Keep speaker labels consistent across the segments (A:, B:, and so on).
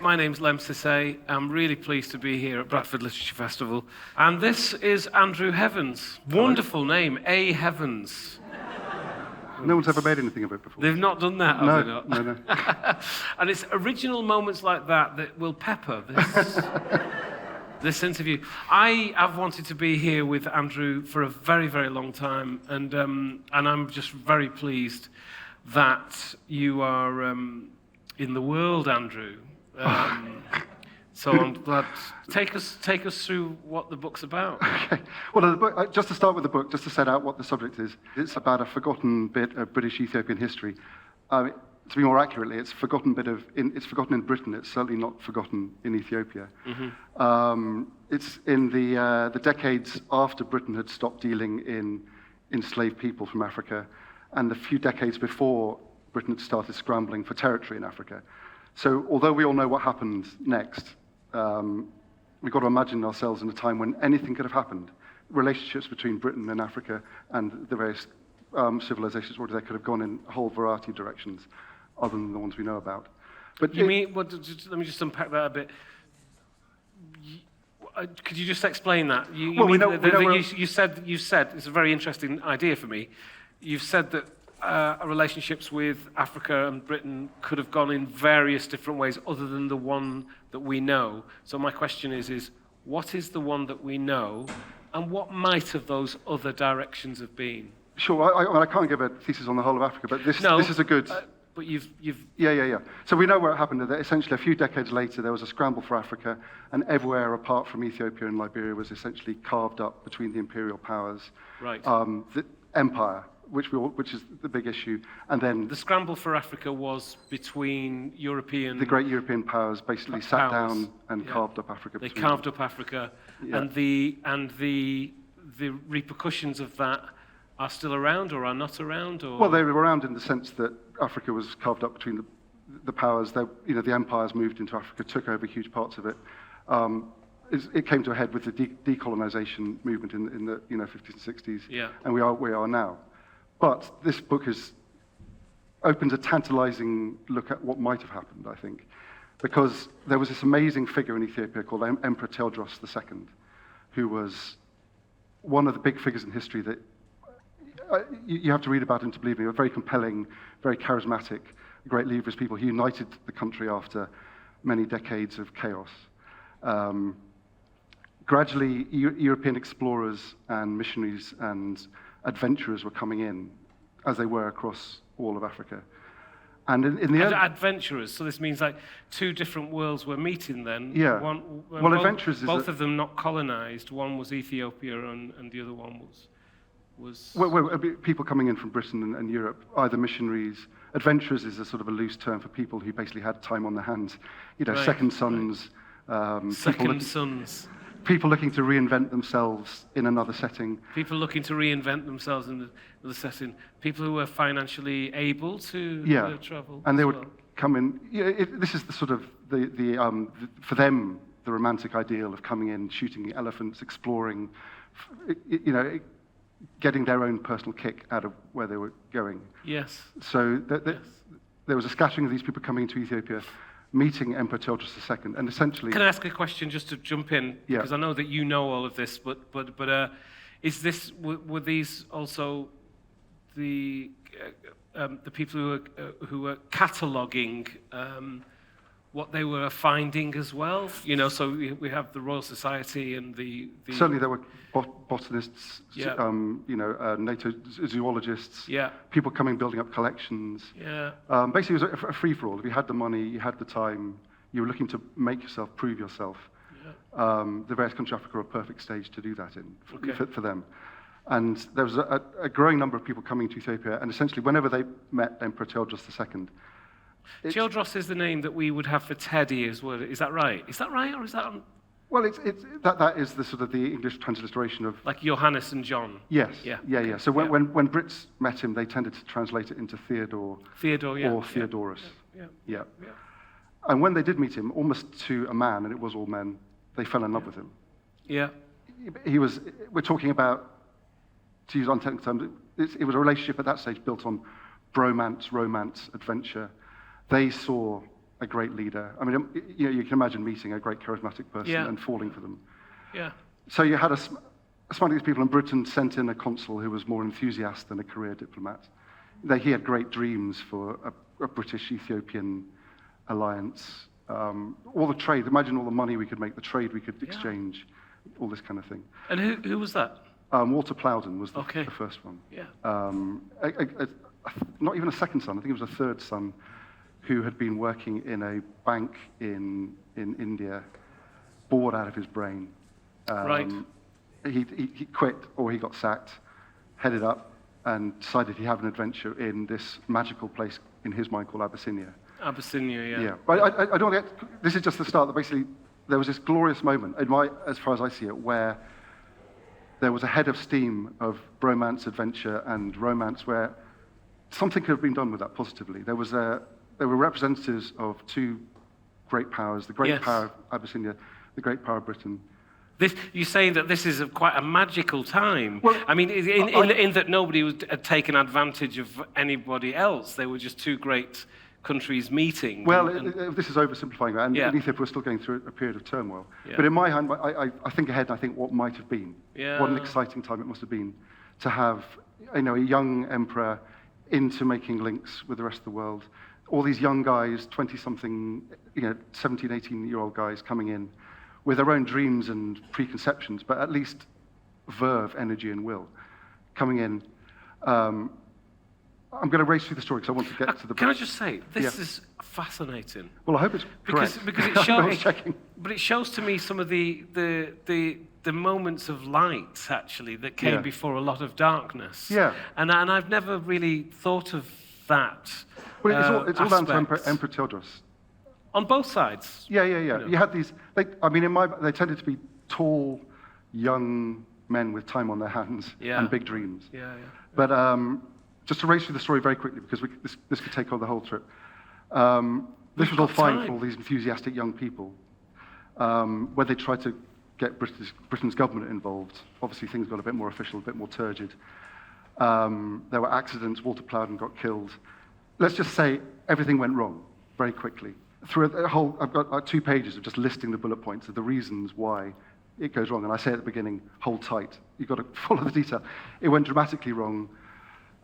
A: My name's Lemn Sissay. I'm really pleased to be here at Bradford Literature Festival. And this is Andrew Heavens. Wonderful name, A. Heavens.
B: No one's ever made anything of it before.
A: They've not done that, have they not?
B: No.
A: And it's original moments like that will pepper this interview. I have wanted to be here with Andrew for a very, very long time, and I'm just very pleased that you are in the world, Andrew. So I'm glad. Take us through what the book's about.
B: Okay. Well, the book, just to start with the book, just to set out what the subject is, it's about a forgotten bit of British Ethiopian history. To be more accurately, it's forgotten in Britain. It's certainly not forgotten in Ethiopia. Mm-hmm. It's in the decades after Britain had stopped dealing in enslaved people from Africa, and the few decades before Britain had started scrambling for territory in Africa. So although we all know what happened next, we've got to imagine ourselves in a time when anything could have happened. Relationships between Britain and Africa and the various civilizations, or they could have gone in a whole variety of directions other than the ones we know about. But
A: let me just unpack that a bit. Could you just explain that? You said it's a very interesting idea for me. You've said that relationships with Africa and Britain could have gone in various different ways other than the one that we know. So my question is what is the one that we know, and what might have those other directions have been?
B: Sure, I can't give a thesis on the whole of Africa, but this is a good...
A: But you've...
B: Yeah. So we know where it happened. That essentially, a few decades later, there was a scramble for Africa, and everywhere apart from Ethiopia and Liberia was essentially carved up between the imperial powers.
A: Right.
B: The empire, which is the big issue, and then...
A: The scramble for Africa was between European...
B: The great European powers basically sat down and carved up Africa.
A: They carved up Africa, and the repercussions of that are still around or are not around? Or?
B: Well, they were around in the sense that Africa was carved up between the powers. The empires moved into Africa, took over huge parts of it. It came to a head with the decolonization movement in the 50s and 60s, and we are now. But this book opens a tantalizing look at what might have happened, I think, because there was this amazing figure in Ethiopia called Emperor Tewodros II, who was one of the big figures in history that you have to read about him to believe me. A very compelling, very charismatic, great leader of his people. He united the country after many decades of chaos. Gradually, European explorers and missionaries and adventurers were coming in, as they were across all of Africa. And in the
A: adventurers, so this means like two different worlds were meeting then?
B: Yeah. Adventurers
A: both of them not colonized. One was Ethiopia and the other one was...
B: Well, people coming in from Britain and Europe, either missionaries. Adventurers is a sort of a loose term for people who basically had time on their hands. Second sons.
A: Second sons.
B: People looking to reinvent themselves in another setting.
A: People looking to reinvent themselves in the setting. People who were financially able to travel.
B: And they would come in. This is the sort of for them the romantic ideal of coming in, shooting elephants, exploring. Getting their own personal kick out of where they were going.
A: Yes.
B: So there was a scattering of these people coming into Ethiopia, meeting Emperor Tewodros II, and essentially...
A: Can I ask a question just to jump in?
B: Yeah.
A: Because I know that you know all of this, but were these also the people who were cataloguing what they were finding as well? So we have the Royal Society and the...
B: Certainly there were botanists, native zoologists, people coming, building up collections.
A: Yeah.
B: Basically, it was a free-for-all. If you had the money, you had the time, you were looking to make yourself, prove yourself. Yeah. The various countries of Africa are a perfect stage to do that in for them. And there was a growing number of people coming to Ethiopia, and essentially whenever they met Emperor Tewodros II,
A: Tewodros is the name that we would have for Teddy as well. Is that right? Is that right, or is that...
B: Well, that is the sort of the English transliteration of...
A: Like Johannes and John?
B: Yes. Yeah. So when Brits met him, they tended to translate it into Theodore, or Theodorus. Yeah. And when they did meet him, almost to a man, and it was all men, they fell in love with him.
A: Yeah.
B: We're talking about, to use untechnical terms, it was a relationship at that stage built on bromance, romance, adventure. They saw a great leader. I mean, you can imagine meeting a great charismatic person
A: Yeah.
B: and falling for them.
A: Yeah.
B: So you had some of these people in Britain sent in a consul who was more enthusiast than a career diplomat. He had great dreams for a British-Ethiopian alliance. All the trade, imagine all the money we could make, the trade we could exchange, all this kind of thing.
A: And who was that?
B: Walter Plowden was the
A: Okay.
B: first one.
A: Yeah.
B: Not even a second son, I think it was a third son, who had been working in a bank in India, bored out of his brain.
A: Right.
B: He quit, or he got sacked, headed up, and decided he'd have an adventure in this magical place, in his mind, called Abyssinia.
A: Abyssinia, yeah.
B: Yeah. But I don't get, this is just the start, that basically there was this glorious moment, as far as I see it, where there was a head of steam of bromance, adventure, and romance where something could have been done with that positively. There were representatives of two great powers, the great
A: Yes.
B: power of Abyssinia, the great power of Britain.
A: You're saying that this is quite a magical time.
B: Well,
A: I mean, in that nobody had taken advantage of anybody else. They were just two great countries meeting.
B: Well, this is oversimplifying that, and
A: Yeah.
B: Ethiopia was still going through a period of turmoil.
A: Yeah.
B: But in my hand, I think ahead, and I think what might have been.
A: Yeah.
B: What an exciting time it must have been to have, a young emperor into making links with the rest of the world. All these young guys, 20-something, 17, 18-year-old guys coming in with their own dreams and preconceptions, but at least verve, energy, and will coming in. I'm going to race through the story because I want to get to the.
A: Can I just say, this
B: Yeah.
A: is fascinating.
B: Well, I hope it's correct.
A: Because it
B: I was checking.
A: but it shows to me some of the moments of light actually that came
B: Yeah.
A: before a lot of darkness.
B: Yeah.
A: And I've never really thought of that.
B: Well, it's all down to
A: aspect.
B: Emperor Tewodros.
A: On both sides.
B: Yeah.
A: know.
B: You had these. They tended to be tall, young men with time on their hands
A: Yeah.
B: and big dreams.
A: Yeah.
B: But just to race through the story very quickly, because this could take on the whole trip. This was all
A: got
B: fine
A: time.
B: for all these enthusiastic young people. Where they tried to get Britain's government involved, obviously things got a bit more official, a bit more turgid. There were accidents. Walter Plowden got killed. Let's just say everything went wrong very quickly. I've got 2 pages of just listing the bullet points of the reasons why it goes wrong. And I say at the beginning, hold tight. You've got to follow the detail. It went dramatically wrong.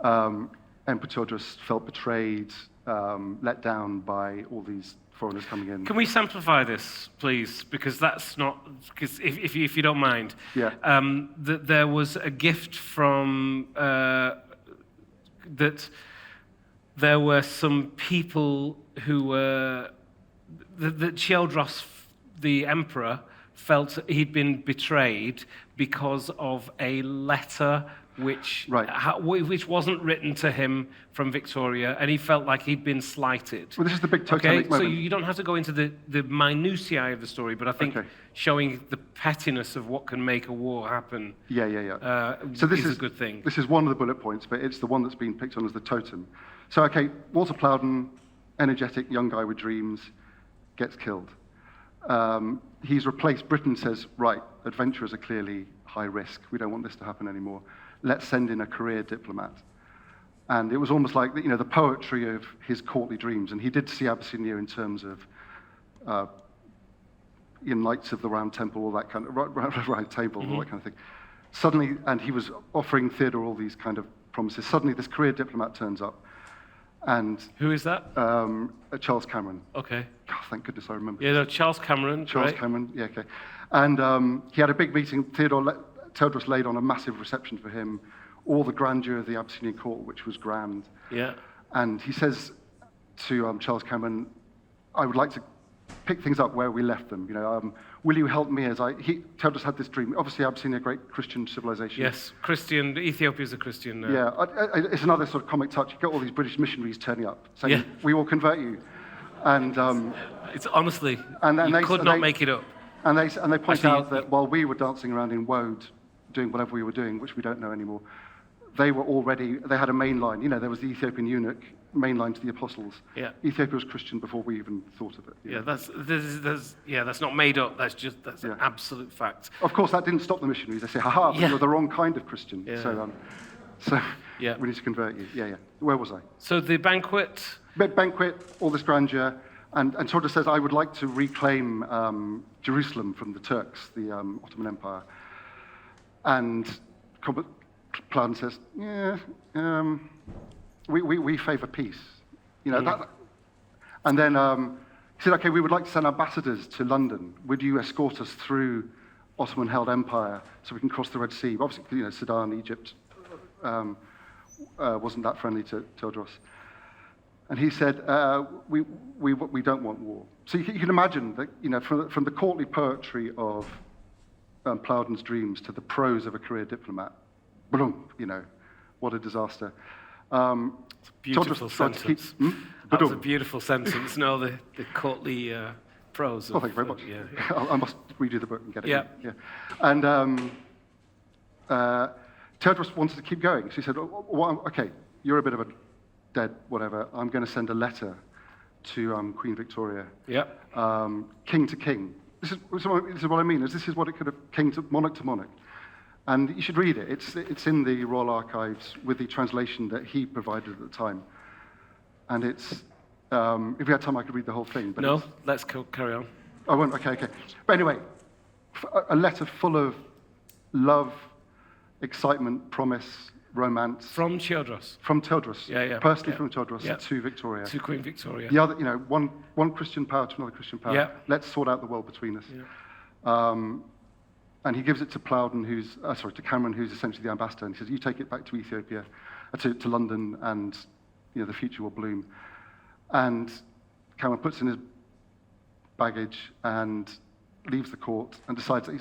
B: Emperor Tewodros felt betrayed, let down by all these foreigners coming in.
A: Can we simplify this, please? Because that's not. Because if you don't mind.
B: Yeah.
A: That there was a gift from that. There were some people who were that Tewodros, the emperor, felt he'd been betrayed because of a letter which wasn't written to him from Victoria, and he felt like he'd been slighted.
B: Well, this is the big totemic moment.
A: So you don't have to go into the minutiae of the story, but I think showing the pettiness of what can make a war happen
B: So this
A: is a good thing.
B: This is one of the bullet points, but it's the one that's been picked on as the totem. So, Walter Plowden, energetic young guy with dreams, gets killed. He's replaced. Britain says, right, adventurers are clearly high risk. We don't want this to happen anymore. Let's send in a career diplomat. And it was almost like, the poetry of his courtly dreams. And he did see Abyssinia in terms of Knights of the Round Temple, all that kind of, round table, all that kind of thing. Suddenly, and he was offering Theodore all these kind of promises. Suddenly, this career diplomat turns up. And
A: who is that?
B: Charles Cameron.
A: Okay.
B: God, thank goodness I remember.
A: Yeah, no, Charles Cameron.
B: Charles Cameron, yeah, okay. And he had a big meeting. Tewodros laid on a massive reception for him, all the grandeur of the Abyssinian court, which was grand.
A: Yeah.
B: And he says to Charles Cameron, I would like to pick things up where we left them. Will you help me Tewodros had this dream. Obviously, Abyssinia, a great Christian civilization.
A: Yes, Christian. Ethiopia's a Christian now.
B: Yeah, it's another sort of comic touch. You got all these British missionaries turning up saying, we will convert you. And
A: it's honestly,
B: and
A: you could not make it up.
B: And they point out that while we were dancing around in Woad, doing whatever we were doing, which we don't know anymore, they had a main line. There was the Ethiopian eunuch, main line to the apostles.
A: Yeah.
B: Ethiopia was Christian before we even thought of it.
A: Yeah, that's not made up. That's an absolute fact.
B: Of course, that didn't stop the missionaries. They say, but you're the wrong kind of Christian.
A: Yeah.
B: So we need to convert you. Yeah. Where was I?
A: So the banquet.
B: Banquet, all this grandeur. And Tewodros says, I would like to reclaim Jerusalem from the Turks, the Ottoman Empire. And Plunder says, yeah, we favour peace. You know, that. And then he said, okay, we would like to send ambassadors to London. Would you escort us through Ottoman-held empire so we can cross the Red Sea? Obviously, you know, Sudan, Egypt wasn't that friendly to Tewodros. And he said, we don't want war. So you can imagine that, you know, from the courtly poetry of Plowden's dreams to the prose of a career diplomat, boom, you know, what a disaster.
A: Beautiful sentence. That was a beautiful sentence. No, the courtly prose.
B: Oh, thank you very much.
A: Yeah.
B: I must redo the book and get it.
A: Yeah.
B: Yeah. And Tewodros wanted to keep going. So he said, okay, you're a bit of a dead whatever. I'm going to send a letter to Queen Victoria.
A: Yeah.
B: King to king. This is what I mean. This is what it could have, king to monarch. And you should read it. It's in the Royal Archives with the translation that he provided at the time. And it's, if we had time, I could read the whole thing. But
A: no, let's carry on.
B: I won't, okay. But anyway, a letter full of love, excitement, promise, romance.
A: From Tewodros.
B: From Tewodros.
A: Yeah.
B: Personally from Tewodros to Victoria.
A: To Queen Victoria.
B: The other, you know, one Christian power to another Christian power.
A: Yeah.
B: Let's sort out the world between us.
A: Yeah.
B: And he gives it to Plowden, to Cameron, who's essentially the ambassador, and he says, you take it back to Ethiopia, to London, and you know the future will bloom. And Cameron puts in his baggage and leaves the court and decides that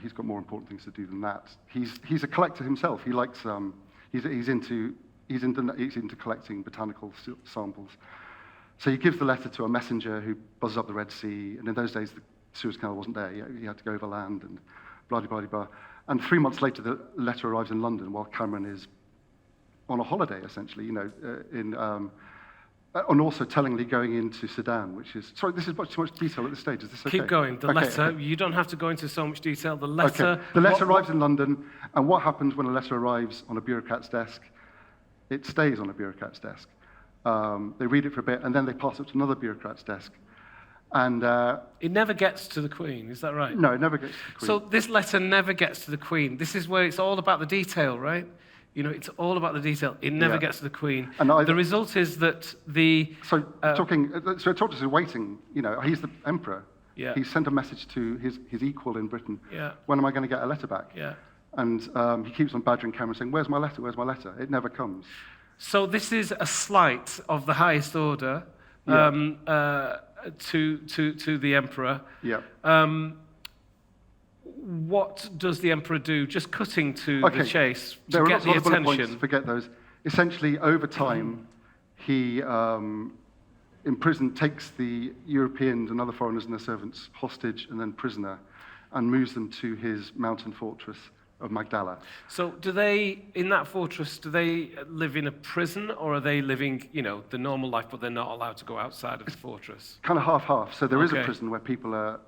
B: he's got more important things to do than that. He's a collector himself. He likes he's into collecting botanical samples. So he gives the letter to a messenger who buzzes up the Red Sea, and in those days the Suez Canal wasn't there. He had to go over land and blah. And 3 months later, the letter arrives in London while Cameron is on a holiday, essentially, you know, and also tellingly going into Sudan, which is, sorry, this is much too much detail at this stage. Is this okay?
A: Keep going. The letter, you don't have to go into so much detail. The letter.
B: Okay. The letter arrives in London, and what happens when a letter arrives on a bureaucrat's desk? It stays on a bureaucrat's desk. They read it for a bit, and then they pass it to another bureaucrat's desk. And
A: it never gets to the Queen, is that right?
B: No, it never gets to the Queen.
A: So this letter never gets to the Queen. This is where it's all about the detail, right? You know, it's all about the detail. It never gets to the Queen. And the result is that the...
B: So Tewodros is waiting, you know, he's the emperor.
A: Yeah.
B: He sent a message to his equal in Britain.
A: Yeah.
B: When am I going to get a letter back?
A: Yeah.
B: And he keeps on badgering Cameron saying, where's my letter? Where's my letter? It never comes.
A: So this is a slight of the highest order to the emperor.
B: Yeah.
A: What does the emperor do? Just cutting to the chase to get the attention.
B: Points, forget those. Essentially, over time, he takes the Europeans and other foreigners and their servants hostage and then prisoner, and moves them to his mountain fortress of Magdala.
A: So do they, in that fortress, do they live in a prison, or are they living, you know, the normal life, but they're not allowed to go outside of the fortress?
B: Kind of half-half. So there is a prison where people are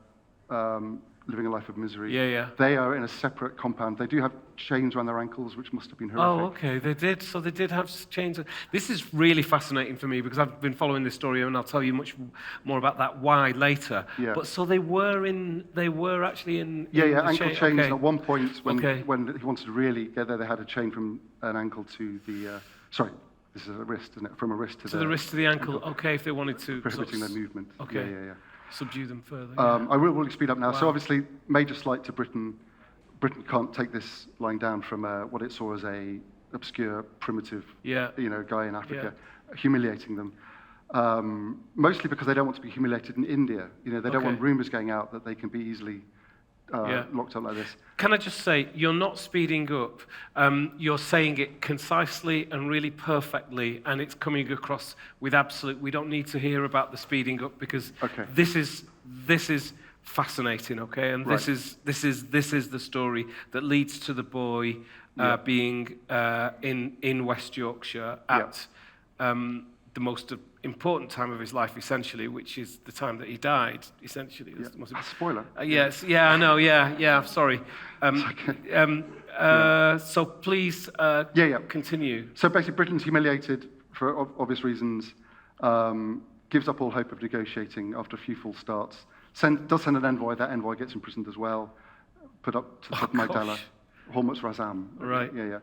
B: living a life of misery.
A: Yeah.
B: They are in a separate compound. They do have chains around their ankles, which must have been horrific.
A: Oh, okay, they did. So they did have chains. This is really fascinating for me because I've been following this story, and I'll tell you much more about that why later.
B: Yeah.
A: But so they were actually in.
B: Ankle chains. Okay. At one point, when he wanted to really get there, they had a chain from an ankle to the. This is a wrist, isn't it? From a wrist to
A: the wrist to the ankle. Okay, if they wanted to.
B: Prohibiting their movement.
A: Okay. Yeah. Subdue them further.
B: I will really speed up now. Wow. So obviously, major slight to Britain. Britain can't take this lying down from what it saw as a obscure, primitive, guy in Africa, humiliating them. Mostly because they don't want to be humiliated in India. You know, they don't want rumours going out that they can be easily locked up like this.
A: Can I just say, you're not speeding up. You're saying it concisely and really perfectly, and it's coming across with absolute. We don't need to hear about the speeding up because this is fascinating. Okay, and this is the story that leads to the boy being in West Yorkshire at the most important time of his life, essentially, which is the time that he died, essentially.
B: Spoiler.
A: Yes, I know, sorry. So please continue.
B: So basically, Britain's humiliated for obvious reasons. gives up all hope of negotiating after a few false starts. Does send an envoy. That envoy gets imprisoned as well, put up to the top of Magdala, Hormuz Razam.
A: Right.
B: Yeah.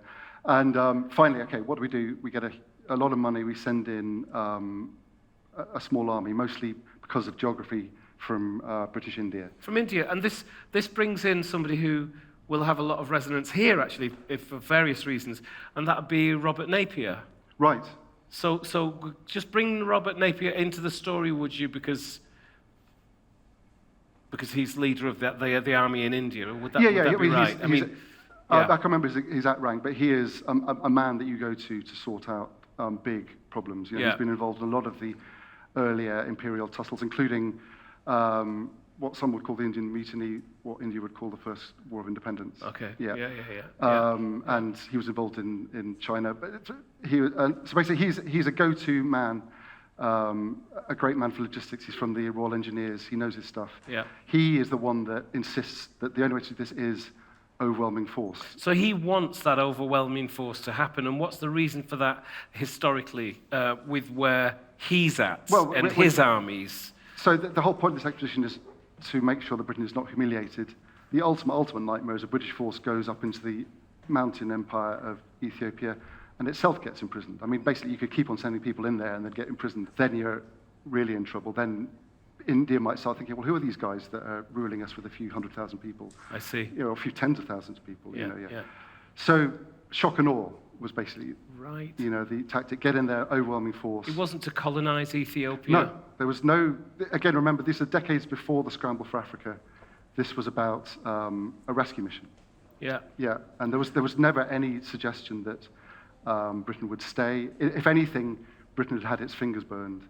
B: And finally, okay, what do? We get a lot of money. We send in a small army, mostly because of geography, from British India.
A: From India, and this brings in somebody who will have a lot of resonance here, actually, for various reasons, and that would be Robert Napier.
B: Right.
A: So just bring Robert Napier into the story, would you? Because he's leader of the army in India. Would that be right?
B: I can't remember his exact rank, but he is a man that you go to sort out big problems. He's been involved in a lot of the earlier imperial tussles, including what some would call the Indian Mutiny, what India would call the First War of Independence.
A: Okay.
B: And he was involved in China. But so basically, he's a go-to man, a great man for logistics. He's from the Royal Engineers. He knows his stuff. Yeah. He is the one that insists that the only way to do this is overwhelming force.
A: So he wants that overwhelming force to happen. And what's the reason for that historically, with where he's at and his armies?
B: So the whole point of this expedition is to make sure that Britain is not humiliated. The ultimate nightmare is a British force goes up into the mountain empire of Ethiopia and itself gets imprisoned. I mean, basically, you could keep on sending people in there and they'd get imprisoned. Then you're really in trouble. Then India might start thinking, well, who are these guys that are ruling us with a few 100,000 people?
A: I see.
B: A few tens of thousands of people. So shock and awe was basically the tactic. Get in there, overwhelming force.
A: It wasn't to colonize Ethiopia?
B: No, there was no... Again, remember, these are decades before the scramble for Africa. This was about a rescue mission. Yeah, and there was never any suggestion that Britain would stay. If anything, Britain had had its fingers burned.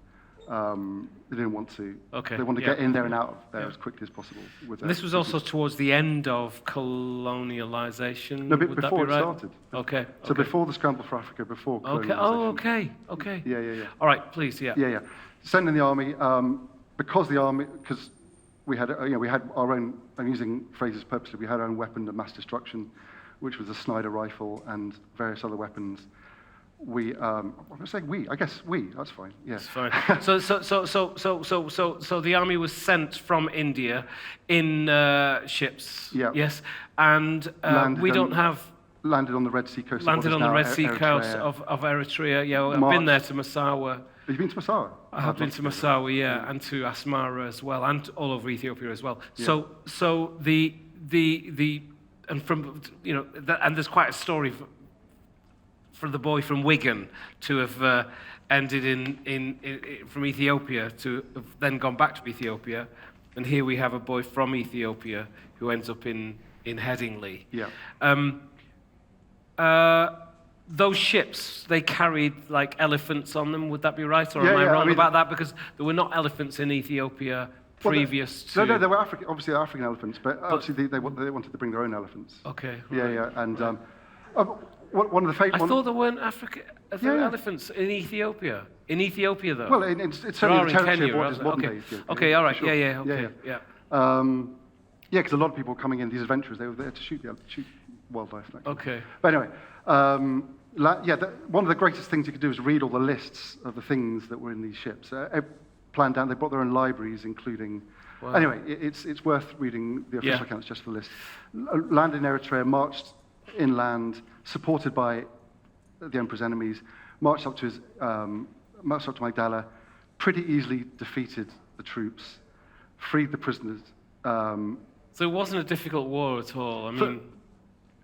B: They didn't want to. Okay. They wanted to get in there and out of there as quickly as possible.
A: This was also towards the end of colonialization.
B: No, but before it started.
A: Okay.
B: So before the scramble for Africa, before colonialization.
A: Okay.
B: Yeah.
A: All right, please. Yeah.
B: Sending the army because we had our own. I'm using phrases purposely. We had our own weapon of mass destruction, which was a Snyder rifle and various other weapons. I guess we. That's fine. Yeah.
A: That's fine. So the army was sent from India in ships.
B: Yeah.
A: Yes. And
B: landed on the Red Sea coast.
A: Landed on the Red Sea coast of Eritrea. Yeah. I've been there to Massawa.
B: Have you been to Massawa?
A: I have been to Massawa, yeah, and to Asmara as well, and all over Ethiopia as well. Yeah. So the and from and there's quite a story for the boy from Wigan to have ended in from Ethiopia to have then gone back to Ethiopia, and here we have a boy from Ethiopia who ends up in Headingley.
B: Yeah.
A: Those ships, they carried like elephants on them. Would that be right, or am I wrong about that? Because there were not elephants in Ethiopia previous to.
B: No, there were obviously African elephants, but obviously they wanted to bring their own elephants.
A: Okay.
B: Right. Yeah, and one of the
A: I thought there weren't elephants in Ethiopia. In Ethiopia, though.
B: Well, it's certainly the territory of what is modern day Ethiopia.
A: Okay, all right,
B: sure.
A: Yeah.
B: Because a lot of people coming in, these adventurers, they were there to shoot wildlife.
A: Okay.
B: But anyway, one of the greatest things you could do is read all the lists of the things that were in these ships. Planned down, they brought their own libraries, including. Wow. Anyway, it's worth reading the official accounts just for the list. Landed in Eritrea, marched inland, supported by the emperor's enemies, marched up to Magdala, pretty easily defeated the troops, freed the prisoners.
A: So it wasn't a difficult war at all. I mean,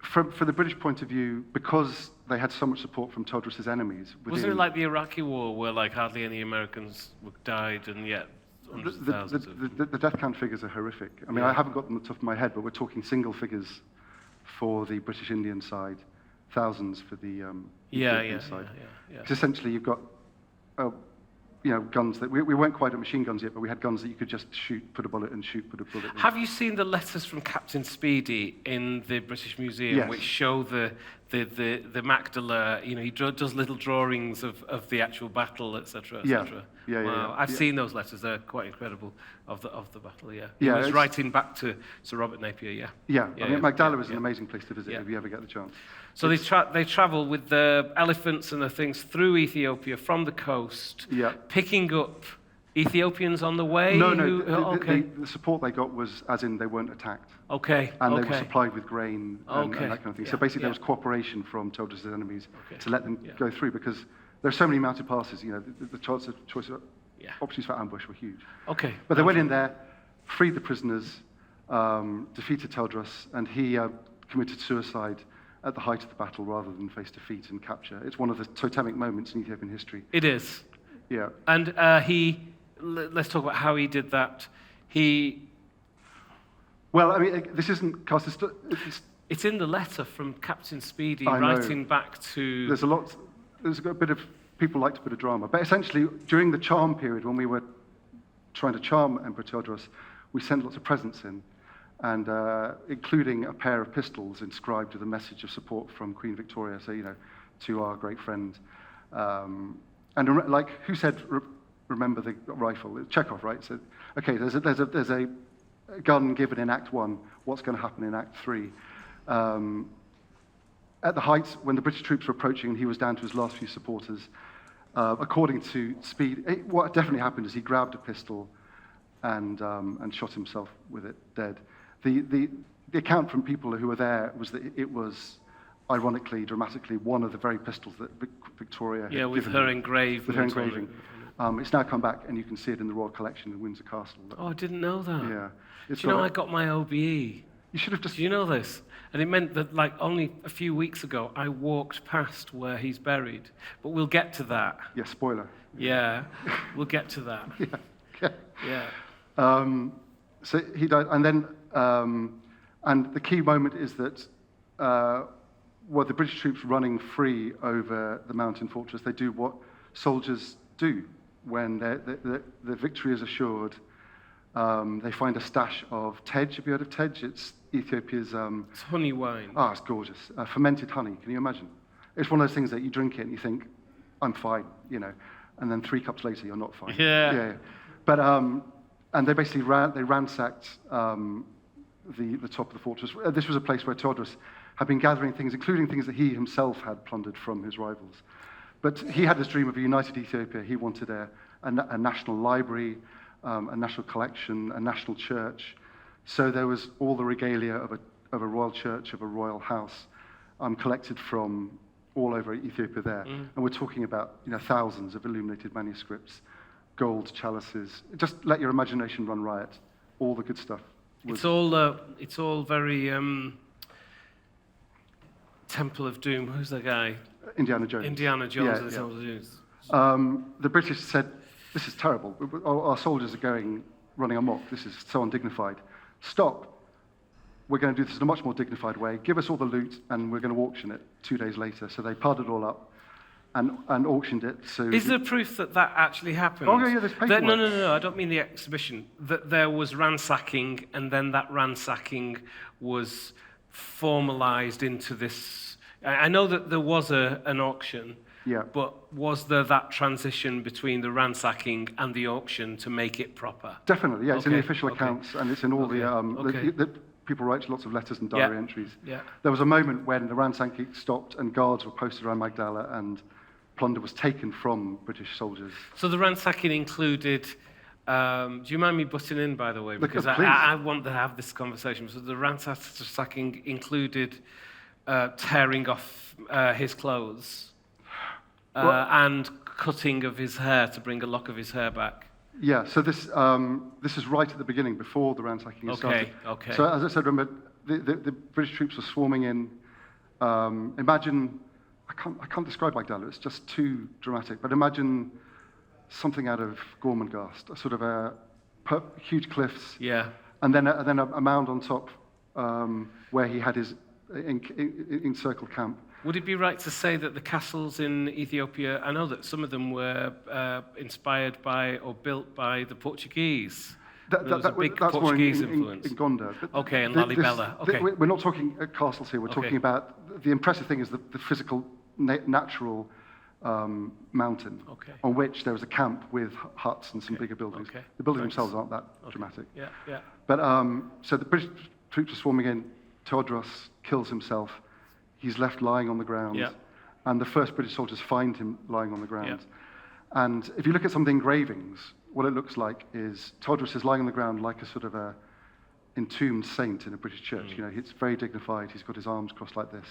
B: from the British point of view, because they had so much support from Tewodros' enemies.
A: Wasn't it like the Iraqi war, where like hardly any Americans died, and yet hundreds of thousands?
B: The death count figures are horrific. I mean, I haven't got them at the top of my head, but we're talking single figures for the British Indian side, thousands for the Ethiopian side. Because essentially you've got guns that we weren't quite at machine guns yet, but we had guns that you could just shoot, put a bullet in, shoot, put a bullet in.
A: Have you seen the letters from Captain Speedy in the British Museum, which show the Magdala? He does little drawings of the actual battle, etc. Wow. I've seen those letters; they're quite incredible of the battle. Yeah. He was writing back to Sir Robert Napier.
B: I mean, Magdala is an amazing place to visit if you ever get the chance.
A: So they travel with the elephants and the things through Ethiopia from the coast, picking up Ethiopians on the way?
B: No,
A: Okay.
B: the support they got was as in they weren't attacked.
A: Okay.
B: And they were supplied with grain and
A: Okay.
B: that kind of thing.
A: Yeah,
B: So basically
A: yeah.
B: there was cooperation from Tewodros' enemies
A: Okay.
B: to let them
A: Yeah.
B: go through, because there are so many mounted passes, the choice of
A: Yeah.
B: options for ambush were huge.
A: Okay.
B: But they went in there, freed the prisoners, defeated Tewodros, and he committed suicide at the height of the battle rather than face defeat and capture. It's one of the totemic moments in Ethiopian history.
A: It is.
B: Yeah.
A: And let's talk about how he did that.
B: Well, I mean, this isn't cast.
A: It's in the letter from Captain Speedy
B: I know.
A: writing back to...
B: There's a bit of, people like to put a drama. But essentially, during the charm period, when we were trying to charm Emperor Tewodros, we sent lots of presents in, and including a pair of pistols inscribed with a message of support from Queen Victoria, so, to our great friend. And who said, remember the rifle? Chekhov, right? So, okay, there's a gun given in Act 1. What's going to happen in Act 3? At the height, when the British troops were approaching and he was down to his last few supporters, according to Speed, what definitely happened is he grabbed a pistol and shot himself with it, dead. The account from people who were there was that it was, ironically, dramatically, one of the very pistols that Victoria had given
A: with her engraving.
B: With her engraving. It's now come back, and you can see it in the Royal Collection in Windsor Castle.
A: Oh, I didn't know that.
B: Yeah.
A: Do you know I got my OBE?
B: You should have just...
A: Do you know this? And it meant that, only a few weeks ago, I walked past where he's buried. But we'll get to that.
B: Yeah, spoiler.
A: Yeah, we'll get to that.
B: Yeah.
A: Yeah.
B: So he died, and then, and the key moment is that, the British troops running free over the mountain fortress, they do what soldiers do when the victory is assured. They find a stash of tej. Have you heard of tej? It's Ethiopia's...
A: It's honey wine.
B: Oh, it's gorgeous. Fermented honey, can you imagine? It's one of those things that you drink it and you think, I'm fine, and then 3 cups later, you're not fine.
A: Yeah.
B: But, and they basically ransacked the top of the fortress. This was a place where Tewodros had been gathering things, including things that he himself had plundered from his rivals. But he had this dream of a united Ethiopia. He wanted a national library, a national collection, a national church. So there was all the regalia of a royal church, of a royal house, collected from all over Ethiopia there. And we're talking about thousands of illuminated manuscripts, gold chalices. Just let your imagination run riot. All the good stuff.
A: It's all very Temple of Doom. Who's that guy?
B: Indiana Jones.
A: Indiana Jones
B: Yeah,
A: and the Temple of Doom.
B: The British said, this is terrible. Our soldiers are running amok. This is so undignified. Stop. We're going to do this in a much more dignified way. Give us all the loot, and we're going to auction it 2 days later. So they piled it all up and auctioned it. So
A: is there proof that actually happened?
B: Oh, yeah, there's paperwork.
A: No, I don't mean the exhibition. That there was ransacking, and then that ransacking was formalized into this... I know that there was an auction, but was there that transition between the ransacking and the auction to make it proper?
B: Definitely, yeah. It's in the official accounts, and it's in all the people write lots of letters and diary entries.
A: Yeah.
B: There was a moment when the ransacking stopped and guards were posted around Magdala, and plunder was taken from British soldiers.
A: So the ransacking included... do you mind me butting in, by the way? Because I want to have this conversation. So the ransacking included tearing off his clothes and cutting of his hair to bring a lock of his hair back.
B: Yeah, so this is right at the beginning, before the ransacking started.
A: Okay.
B: So as I said, remember, the British troops were swarming in. Imagine, I can't describe Magdala, it's just too dramatic, but imagine something out of Gormenghast, a sort of huge cliffs, and then a mound on top where he had his encircled camp.
A: Would it be right to say that the castles in Ethiopia, I know that some of them were inspired by or built by the Portuguese? There was a big Portuguese influence.
B: In Gondar.
A: Okay, and Lalibela. Okay.
B: We're not talking castles here, we're talking about, the impressive thing is the physical, natural mountain on which there was a camp with huts and some bigger buildings. The buildings themselves aren't that dramatic.
A: Yeah.
B: But so the British troops are swarming in. Tewodros kills himself. He's left lying on the ground. And the first British soldiers find him lying on the ground. And if you look at some of the engravings, what it looks like is Tewodros is lying on the ground like a sort of a entombed saint in a British church. You know, he's very dignified. He's got his arms crossed like this.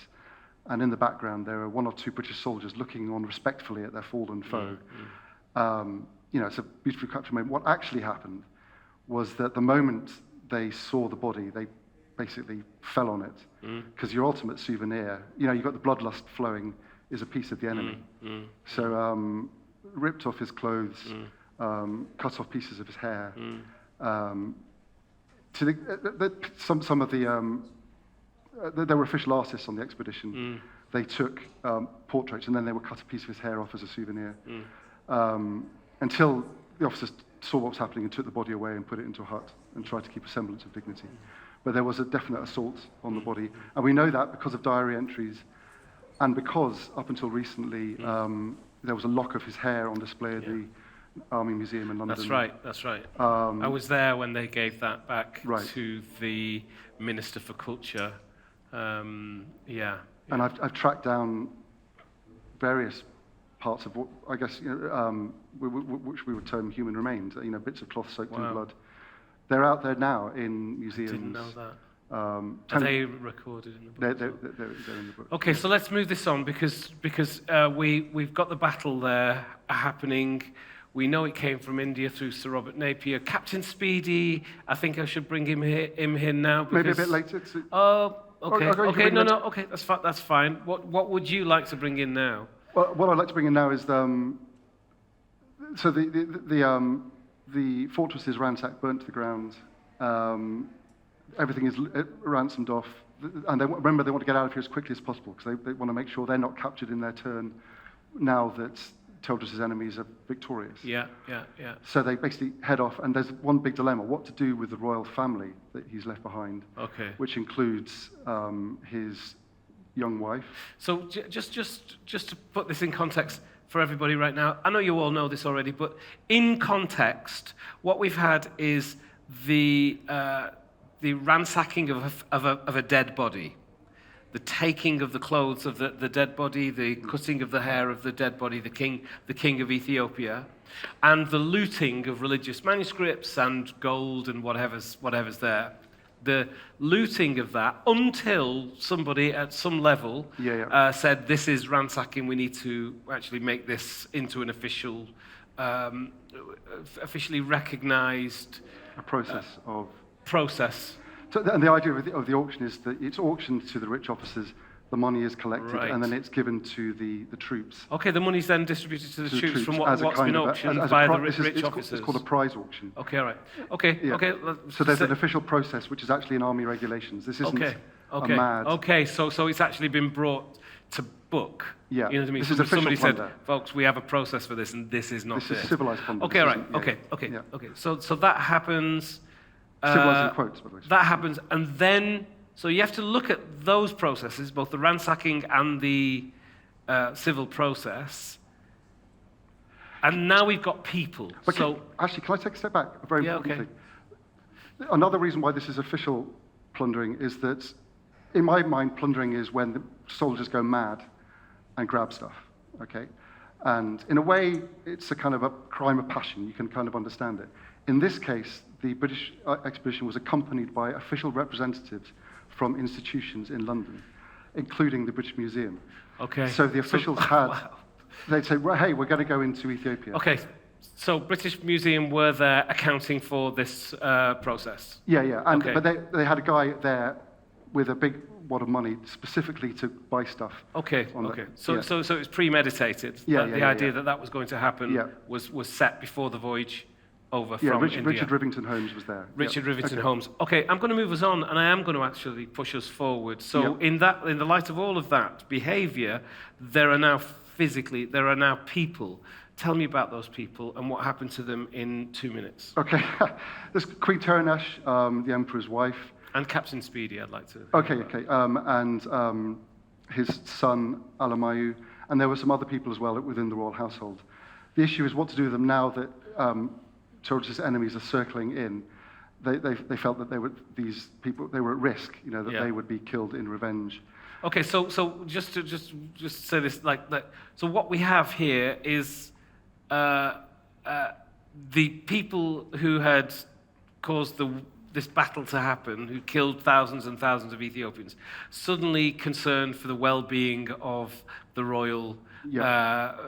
B: And in the background, there are one or two British soldiers looking on respectfully at their fallen foe. You know, it's a beautifully captured moment. What actually happened was that the moment they saw the body, they basically fell on it. Because your ultimate souvenir, you know, you've got the bloodlust flowing, is a piece of the enemy. So ripped off his clothes, cut off pieces of his hair. Some of the there were official artists on the expedition. They took portraits and then they would cut a piece of his hair off as a souvenir. Until the officers saw what was happening and took the body away and put it into a hut and tried to keep a semblance of dignity. But there was a definite assault on the body. And we know that because of diary entries and because, up until recently, there was a lock of his hair on display at the Army Museum in London.
A: That's right. I was there when they gave that back to the Minister for Culture. And
B: I've tracked down various parts of what I guess which we would term human remains. You know, bits of cloth soaked in blood. They're out there now in museums.
A: Didn't know that. Are they recorded in the book?
B: They're in the book.
A: Okay, so let's move this on because we've got the battle there happening. We know it came from India through Sir Robert Napier. Captain Speedy, I think I should bring him here now.
B: Maybe a bit later.
A: Oh, okay. Okay, no, okay, that's fine. What would you like to bring in now?
B: Well, what I'd like to bring in now is so the fortress is ransacked, burnt to the ground. Everything is ransomed off, and remember they want to get out of here as quickly as possible because they want to make sure they're not captured in their turn now that Tewodros' enemies are victorious. Yeah. So they basically head off, and there's one big dilemma: what to do with the royal family that he's left behind. Okay. Which includes his young wife.
A: So just to put this in context for everybody right now, I know you all know this already, but in context, what we've had is the ransacking of a dead body, the taking of the clothes of the dead body, the cutting of the hair of the dead body, the king of Ethiopia, and the looting of religious manuscripts and gold and whatever's there. The looting of that until somebody at some level said, this is ransacking, we need to actually make this into an officially recognized process.
B: So, and the idea of the auction is that it's auctioned to the rich officers, the money is collected, and then it's given to the troops.
A: Okay, the money's then distributed to the troops from what's been auctioned by the rich officers.
B: It's called a prize auction.
A: Okay, all right. Okay.
B: So there's an official process, which is actually in army regulations. This isn't a mad...
A: Okay, so it's actually been brought to book.
B: Yeah.
A: You know what I mean?
B: This is
A: Somebody said,
B: plunder.
A: Folks, we have a process for this, and this is not it.
B: This is civilized plunder.
A: Okay, all right. Okay. So that happens...
B: Civilized in quotes, by the way.
A: That happens, and then... So you have to look at those processes, both the ransacking and the civil process, and now we've got people.
B: But actually, can I take a step back? A very important thing. Another reason why this is official plundering is that, in my mind, plundering is when the soldiers go mad and grab stuff, okay? And in a way, it's a kind of a crime of passion. You can kind of understand it. In this case, the British expedition was accompanied by official representatives from institutions in London, including the British Museum. Okay. So the officials they'd say, well, hey, we're going to go into Ethiopia.
A: Okay. So British Museum were there accounting for this process?
B: Yeah. But they had a guy there with a big wad of money specifically to buy stuff.
A: Okay. So it was premeditated. The idea that was going to happen was set before the voyage over from India.
B: Richard Rivington Holmes was there.
A: Richard Rivington Holmes. Okay, I'm going to move us on, and I am going to actually push us forward. So in the light of all of that behaviour, there are now people. Tell me about those people and what happened to them in 2 minutes.
B: Okay, there's Queen Tewodros, the Emperor's wife.
A: And Captain Speedy, I'd like to...
B: Okay. And his son, Alemayehu, and there were some other people as well within the royal household. The issue is what to do with them now that Tewodros' enemies are circling in. They felt that these people were at risk, that they would be killed in revenge.
A: Okay, so just to say this like that. So what we have here is the people who had caused this battle to happen, who killed thousands and thousands of Ethiopians, suddenly concerned for the well-being of the royal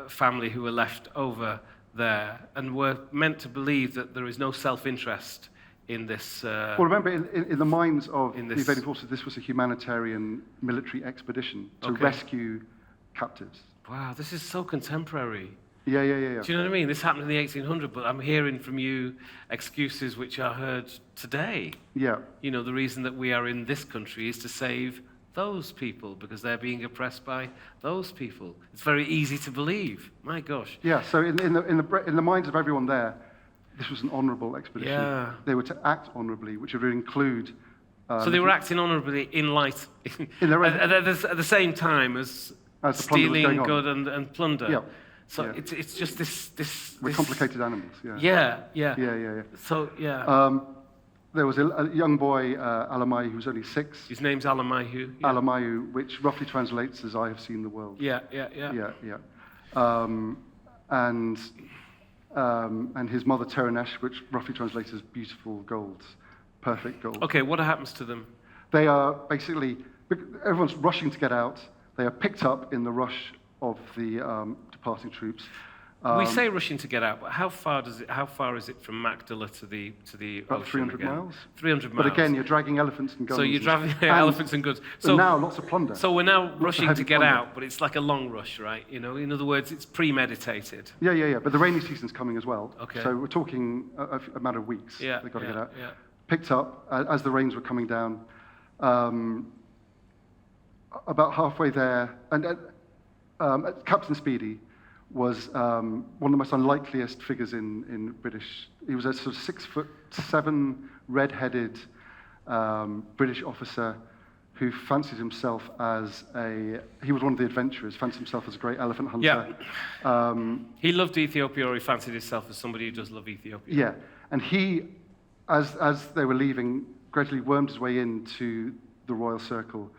A: family who were left over there, and were meant to believe that there is no self-interest in this.
B: Well, remember, in the minds of the invading forces, this was a humanitarian military expedition to rescue captives.
A: Wow, this is so contemporary.
B: Yeah.
A: Do you know what I mean? This happened in the 1800s, but I'm hearing from you excuses which are heard today.
B: Yeah.
A: You know, the reason that we are in this country is to save those people because they're being oppressed by those people. It's very easy to believe. My gosh.
B: Yeah. So in the minds of everyone there, this was an honourable expedition.
A: Yeah.
B: They were to act honourably, which would include.
A: So they were acting honourably in light,
B: in their
A: at the same time as stealing good and plunder.
B: Yeah.
A: So it's just this.
B: We're complicated animals. Yeah.
A: Yeah. So
B: there was a young boy, Alemayehu, who was only 6.
A: His name's Alemayehu. Yeah.
B: Alemayehu, which roughly translates as "I have seen the world."
A: Yeah.
B: And his mother Tewodros, which roughly translates as "beautiful golds," perfect gold.
A: Okay, what happens to them?
B: They are basically, everyone's rushing to get out. They are picked up in the rush of the departing troops.
A: We say rushing to get out, but how far is it from Magdala to the
B: about
A: ocean
B: 300
A: again?
B: miles.
A: 300 miles.
B: But again, you're dragging elephants and guns.
A: So you're driving elephants and goods.
B: So now lots of plunder.
A: So we're now rushing to get
B: plunder.
A: out, but it's like a long rush, right? You know, in other words, it's premeditated.
B: Yeah. But the rainy season's coming as well.
A: Okay.
B: So we're talking a matter of weeks.
A: Yeah.
B: They've got to get out.
A: Yeah.
B: Picked up as the rains were coming down. About halfway there, and Captain Speedy was one of the most unlikeliest figures in British. He was a sort of 6'7", red-headed British officer who fancied himself as he was one of the adventurers, fancied himself as a great elephant hunter.
A: Yeah. He loved Ethiopia, or he fancied himself as somebody who does love Ethiopia.
B: Yeah, and he, as they were leaving, gradually wormed his way into the royal circle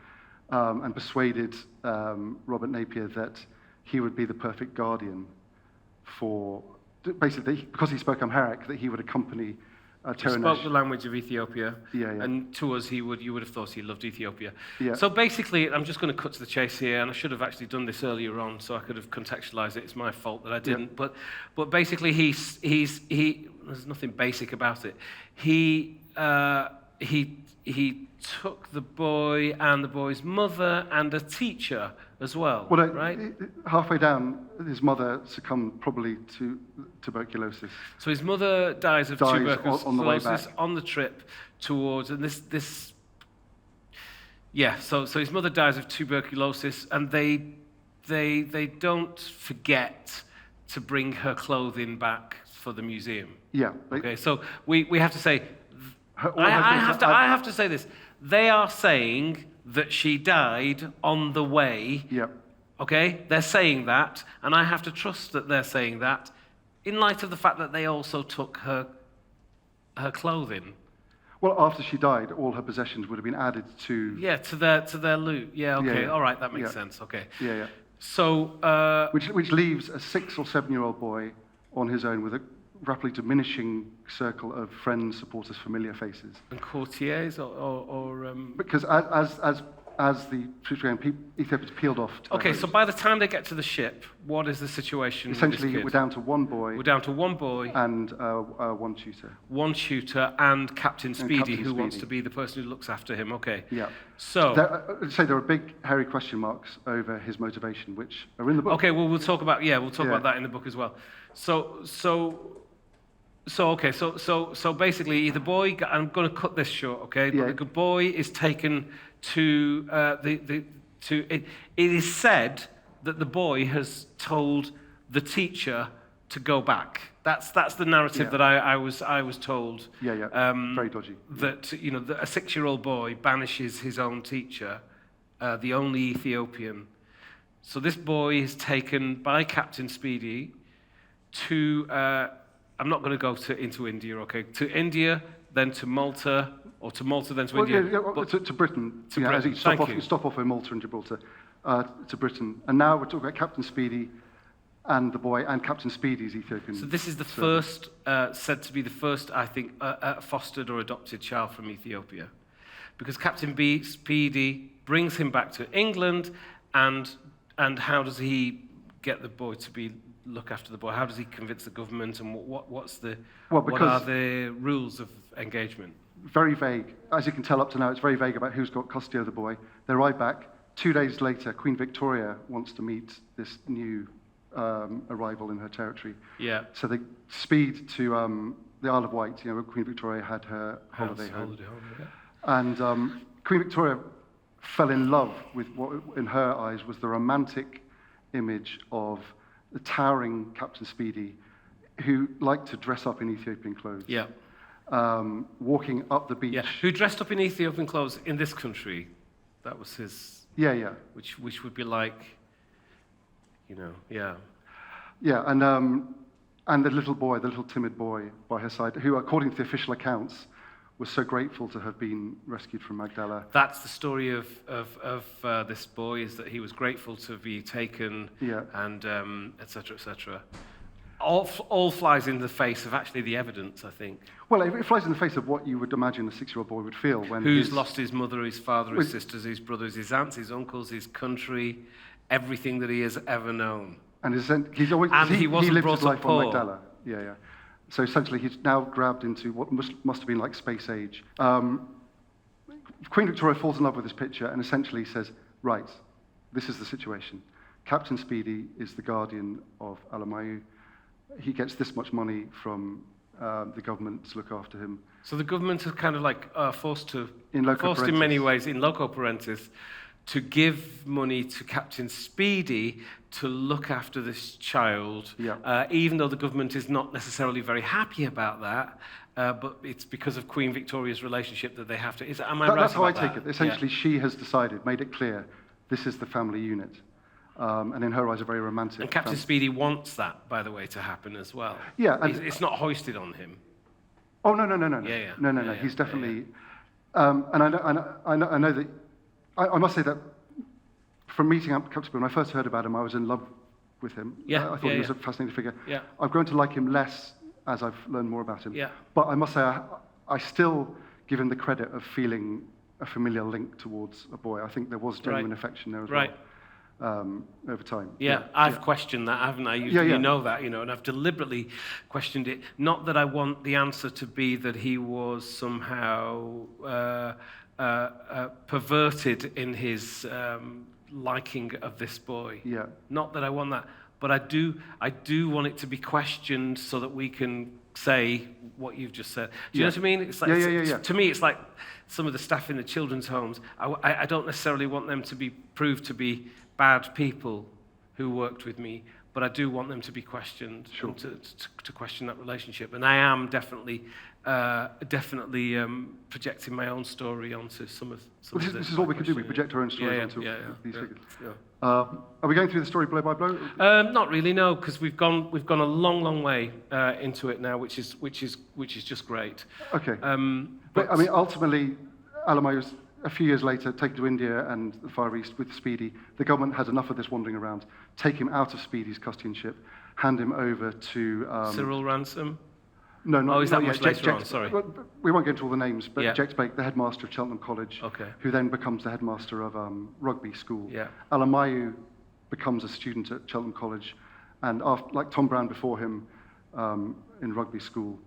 B: and persuaded Robert Napier that he would be the perfect guardian for, basically, because he spoke Amharic, that he would accompany Tewodros.
A: He spoke the language of Ethiopia,
B: Yeah.
A: and to us, you would have thought he loved Ethiopia.
B: Yeah.
A: So basically, I'm just going to cut to the chase here, and I should have actually done this earlier on, so I could have contextualized it. It's my fault that I didn't.
B: Yeah.
A: But basically, there's nothing basic about it. He took the boy and the boy's mother and a teacher as well, right?
B: Halfway down, his mother succumbed probably to tuberculosis.
A: So his mother dies of tuberculosis
B: on the way back.
A: On the trip towards, and this. So his mother dies of tuberculosis, and they don't forget to bring her clothing back for the museum.
B: Yeah.
A: Okay, so we have to say, I have to say this. They are saying that she died on the way.
B: Yeah.
A: Okay? They're saying that, and I have to trust that they're saying that in light of the fact that they also took her clothing.
B: Well, after she died, all her possessions would have been added to...
A: Yeah, to their loot. Yeah, okay.
B: Yeah.
A: All right, that makes sense. Okay.
B: Yeah.
A: So...
B: Which leaves a 6 or 7-year-old boy on his own with a rapidly diminishing circle of friends, supporters, familiar faces.
A: And courtiers or
B: Because as the troops were going, Ethiopians peeled off.
A: Okay, so by the time they get to the ship, what is the situation?
B: Essentially,
A: with this kid?
B: we're down to one boy.
A: We're down to one boy.
B: And one tutor.
A: One tutor and Captain Speedy, who wants to be the person who looks after him. Okay.
B: Yeah.
A: So...
B: there are big, hairy question marks over his motivation, which are in the book.
A: Okay, well, we'll talk about that in the book as well. So basically, the boy, I'm going to cut this short, okay?
B: Yeah.
A: The boy is taken to it is said that the boy has told the teacher to go back. That's the narrative that I was told.
B: Yeah. Very dodgy.
A: That that a 6-year-old boy banishes his own teacher, the only Ethiopian. So this boy is taken by Captain Speedy to. I'm not going to go into India, okay? To India, then to Malta, or to Malta, then to India.
B: To Britain.
A: To Britain.
B: You stop off in Malta and Gibraltar, to Britain. And now we're talking about Captain Speedy and the boy, and Captain Speedy's Ethiopian.
A: So this is the
B: servant.
A: first, said to be the first, I think, fostered or adopted child from Ethiopia. Because Captain Speedy brings him back to England, and how does he get the boy to look after the boy? How does he convince the government, and what are the rules of engagement?
B: Very vague. As you can tell up to now, it's very vague about who's got custody of the boy. They arrive back. 2 days later, Queen Victoria wants to meet this new arrival in her territory.
A: Yeah.
B: So they speed to the Isle of Wight, where Queen Victoria had her holiday home. And Queen Victoria fell in love with what, in her eyes, was the romantic image of the towering Captain Speedy, who liked to dress up in Ethiopian clothes.
A: Yeah.
B: Walking up the beach.
A: Yeah. Who dressed up in Ethiopian clothes in this country? That was his.
B: Yeah, yeah.
A: Which would be like, yeah.
B: Yeah, and the little boy, the little timid boy by her side, who, according to the official accounts, was so grateful to have been rescued from Magdala.
A: That's the story of this boy, is that he was grateful to be taken,
B: Yeah.
A: and et cetera, et cetera. All flies in the face of actually the evidence, I think.
B: Well, it flies in the face of what you would imagine a 6-year-old boy would feel when
A: who's lost his mother, his father, his sisters, his brothers, his aunts, his uncles, his country, everything that he has ever known.
B: And he's always
A: he wasn't
B: lived
A: brought
B: his life
A: up
B: on
A: poor.
B: Magdala. Yeah, yeah. So essentially, he's now grabbed into what must have been like space age. Queen Victoria falls in love with this picture and essentially says, right, this is the situation. Captain Speedy is the guardian of Alemayehu. He gets this much money from the government to look after him.
A: So the government is kind of like forced in many ways, in loco parentis, to give money to Captain Speedy to look after this child, even though the government is not necessarily very happy about that, but it's because of Queen Victoria's relationship that they have to. Am I right?
B: That's how I
A: about
B: take
A: that?
B: it. Essentially, she has decided, made it clear, this is the family unit. And in her eyes, a very romantic.
A: And Captain Speedy wants that, by the way, to happen as well.
B: Yeah, and
A: it's not hoisted on him.
B: Oh no.
A: Yeah.
B: No. He's definitely. And I know that. I must say that from meeting up Captain Speedy, when I first heard about him, I was in love with him.
A: Yeah.
B: I thought he was a fascinating figure.
A: Yeah.
B: I've grown to like him less as I've learned more about him.
A: Yeah.
B: But I must say, I still give him the credit of feeling a familiar link towards a boy. I think there was genuine affection there as well. Over time.
A: Yeah, I've questioned that, haven't I? You know that, and I've deliberately questioned it. Not that I want the answer to be that he was somehow perverted in his liking of this boy.
B: Yeah.
A: Not that I want that, but I do want it to be questioned so that we can say what you've just said. Do you know what I mean? It's like, to me, it's like some of the staff in the children's homes. I don't necessarily want them to be proved to be bad people who worked with me, but I do want them to be questioned,
B: sure.
A: And to question that relationship. And I am definitely projecting my own story onto some of this.
B: This is all we can do. We project our own stories onto these figures.
A: Yeah.
B: Are we going through the story blow by blow?
A: Not really, no, because we've gone a long way into it now, which is just great.
B: Okay. But I mean, ultimately, Alemayehu was a few years later taken to India and the Far East with Speedy. The government has enough of this wandering around. Take him out of Speedy's custodianship, hand him over to
A: Cyril Ransom.
B: No, not.
A: Oh, is that
B: not
A: much
B: yet.
A: later on? Sorry.
B: We won't get into all the names, but
A: Yeah.
B: Jex Blake, the headmaster of Cheltenham College, who then becomes the headmaster of rugby school.
A: Yeah.
B: Alemayehu becomes a student at Cheltenham College, and after, like Tom Brown before him, in rugby school,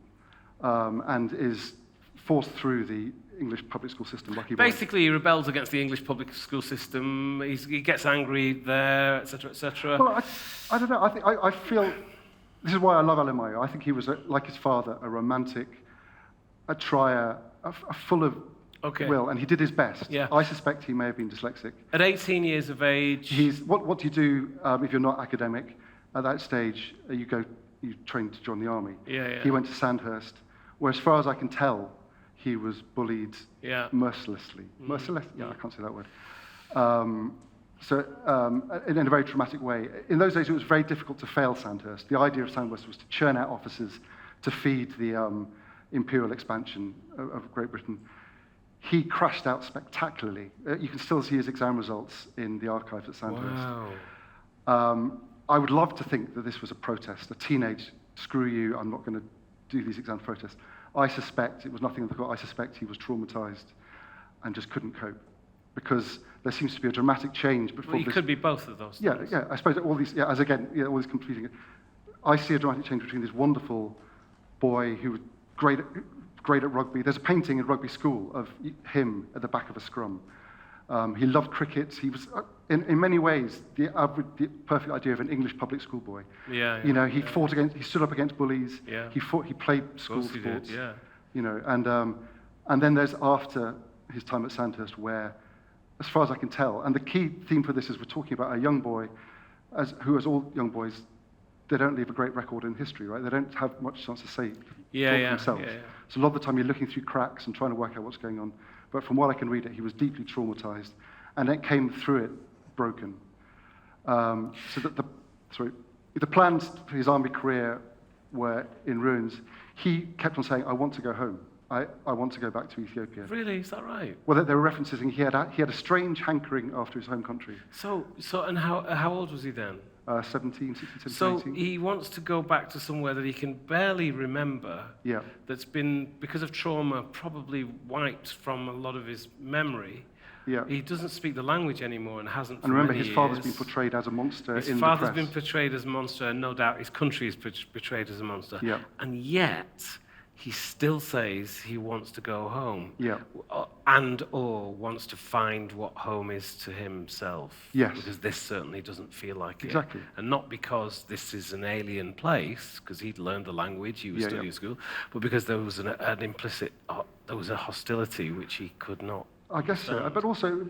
B: and is forced through the English public school system. Lucky boy.
A: Basically, he rebels against the English public school system. He gets angry there, etc., etc.
B: Well, I don't know. I feel this is why I love Alemayehu. I think he was like his father, a romantic, a trier, a full of will, and he did his best.
A: Yeah.
B: I suspect he may have been dyslexic.
A: At 18 years of age,
B: what do you do if you're not academic? At that stage, you train to join the army.
A: Yeah.
B: He went to Sandhurst, where, as far as I can tell, he was bullied mercilessly. Merciless? Yeah, I can't say that word. In a very traumatic way. In those days, it was very difficult to fail Sandhurst. The idea of Sandhurst was to churn out officers to feed the imperial expansion of Great Britain. He crashed out spectacularly. You can still see his exam results in the archives at Sandhurst.
A: Wow.
B: I would love to think that this was a protest, a teenage, screw you, I'm not going to do these exams protest. I suspect it was nothing of the sort. I suspect he was traumatized and just couldn't cope, because there seems to be a dramatic change before
A: Well, it could be both of those
B: Yeah,
A: things.
B: yeah, I suppose all these, yeah, as again, yeah, all these completing it. I see a dramatic change between this wonderful boy who was great at rugby. There's a painting in rugby school of him at the back of a scrum. He loved cricket. He was, in many ways, the perfect idea of an English public school boy.
A: Yeah,
B: You know, he fought against, he stood up against bullies.
A: Yeah.
B: He played school
A: He
B: sports.
A: did, yeah.
B: You know, and then there's after his time at Sandhurst, where, as far as I can tell, and the key theme for this is we're talking about a young boy, who, as all young boys, they don't leave a great record in history, right? They don't have much chance to say for themselves.
A: Yeah.
B: So a lot of the time you're looking through cracks and trying to work out what's going on. But from what I can read it, he was deeply traumatized, and it came through it broken. So that the plans for his army career were in ruins. He kept on saying, "I want to go home. I want to go back to Ethiopia."
A: Really, is that right?
B: Well, there were references, and he had a strange hankering after his home country.
A: So, and how old was he then?
B: 17, 16, 17,
A: So
B: 18.
A: he wants to go back to somewhere that he can barely remember.
B: Yeah.
A: That's been, because of trauma, probably wiped from a lot of his memory.
B: Yeah.
A: He doesn't speak the language anymore and hasn't for
B: And remember,
A: many
B: his father's
A: years.
B: been portrayed as a monster
A: His
B: in the
A: father's
B: press.
A: been portrayed as a monster, and no doubt his country is portrayed as a monster.
B: Yeah.
A: And yet, he still says he wants to go home.
B: Yeah.
A: And/or wants to find what home is to himself.
B: Yes.
A: Because this certainly doesn't feel like
B: Exactly.
A: it. And not because this is an alien place, because he'd learned the language, he was studying at school, but because there was an implicit, there was a hostility which he could not.
B: I guess so. But also,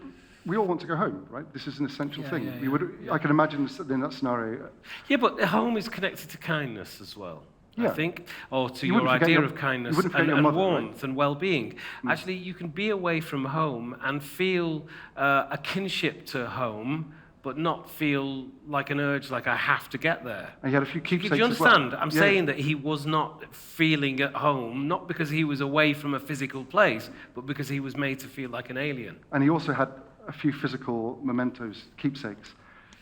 B: we all want to go home, right? This is an essential thing.
A: Yeah.
B: I can imagine in that scenario.
A: Yeah, but home is connected to kindness as well. I
B: Yeah.
A: think, or to
B: You
A: your
B: wouldn't forget
A: idea
B: your-
A: of kindness
B: you wouldn't forget
A: and
B: your mother,
A: warmth
B: right?
A: and well-being. Actually, you can be away from home and feel a kinship to home, but not feel like an urge, like I have to get there.
B: And he had a few
A: Do
B: keepsakes
A: you
B: as well.
A: understand? I'm saying that he was not feeling at home, not because he was away from a physical place, but because he was made to feel like an alien.
B: And he also had a few physical mementos, keepsakes.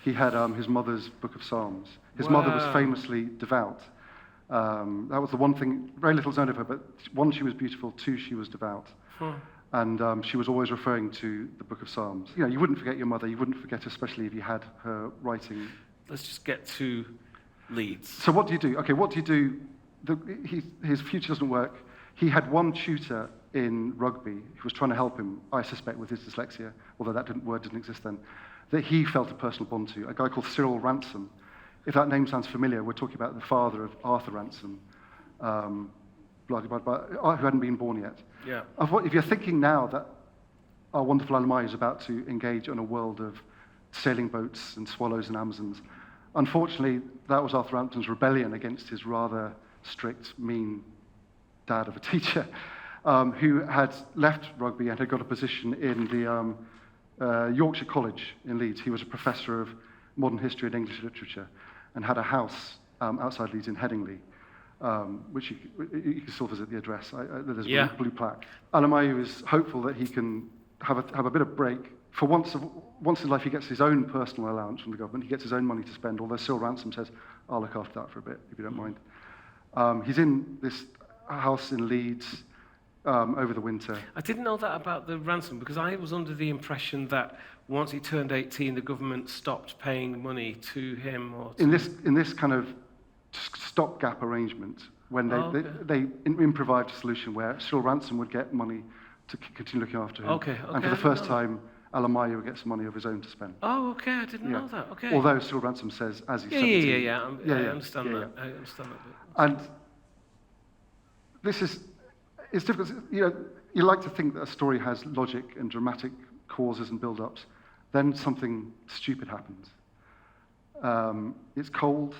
B: He had his mother's book of Psalms. His mother was
A: Wow.
B: famously devout. That was the one thing, very little is known of her, but one, she was beautiful, two, she was devout. And she was always referring to the book of Psalms. You know, you wouldn't forget your mother, you wouldn't forget her, especially if you had her writing.
A: Let's just get to Leeds.
B: So what do you do? Okay, what do you do? His future doesn't work. He had one tutor in rugby who was trying to help him, I suspect, with his dyslexia, although that word didn't exist then, that he felt a personal bond to, a guy called Cyril Ransom. If that name sounds familiar, we're talking about the father of Arthur Ransom, who hadn't been born yet.
A: Yeah.
B: If you're thinking now that our wonderful Alemayehu is about to engage in a world of sailing boats and swallows and Amazons, unfortunately, that was Arthur Ransom's rebellion against his rather strict, mean dad of a teacher, who had left rugby and had got a position in the Yorkshire College in Leeds. He was a professor of modern history and English literature and had a house outside Leeds in Headingley, which you can still visit the address. There's a blue plaque. Alemayehu is hopeful that he can have a bit of break. For once in life, he gets his own personal allowance from the government. He gets his own money to spend, although Cyril Ransom says, I'll look after that for a bit, if you don't mind. He's in this house in Leeds over the winter.
A: I didn't know that about the ransom, because I was under the impression that once he turned 18, the government stopped paying money to him. Or to...
B: In this kind of stopgap arrangement, when they improvised a solution where Cyril Ransom would get money to continue looking after him. And for the first time, Alemayehu would get some money of his own to spend.
A: Oh, okay, I didn't know that. Okay.
B: Although Cyril Ransom says, as he's 17.
A: I understand that. I understand that.
B: And it's difficult. You know, you like to think that a story has logic and dramatic causes and build-ups. Then something stupid happens. It's cold.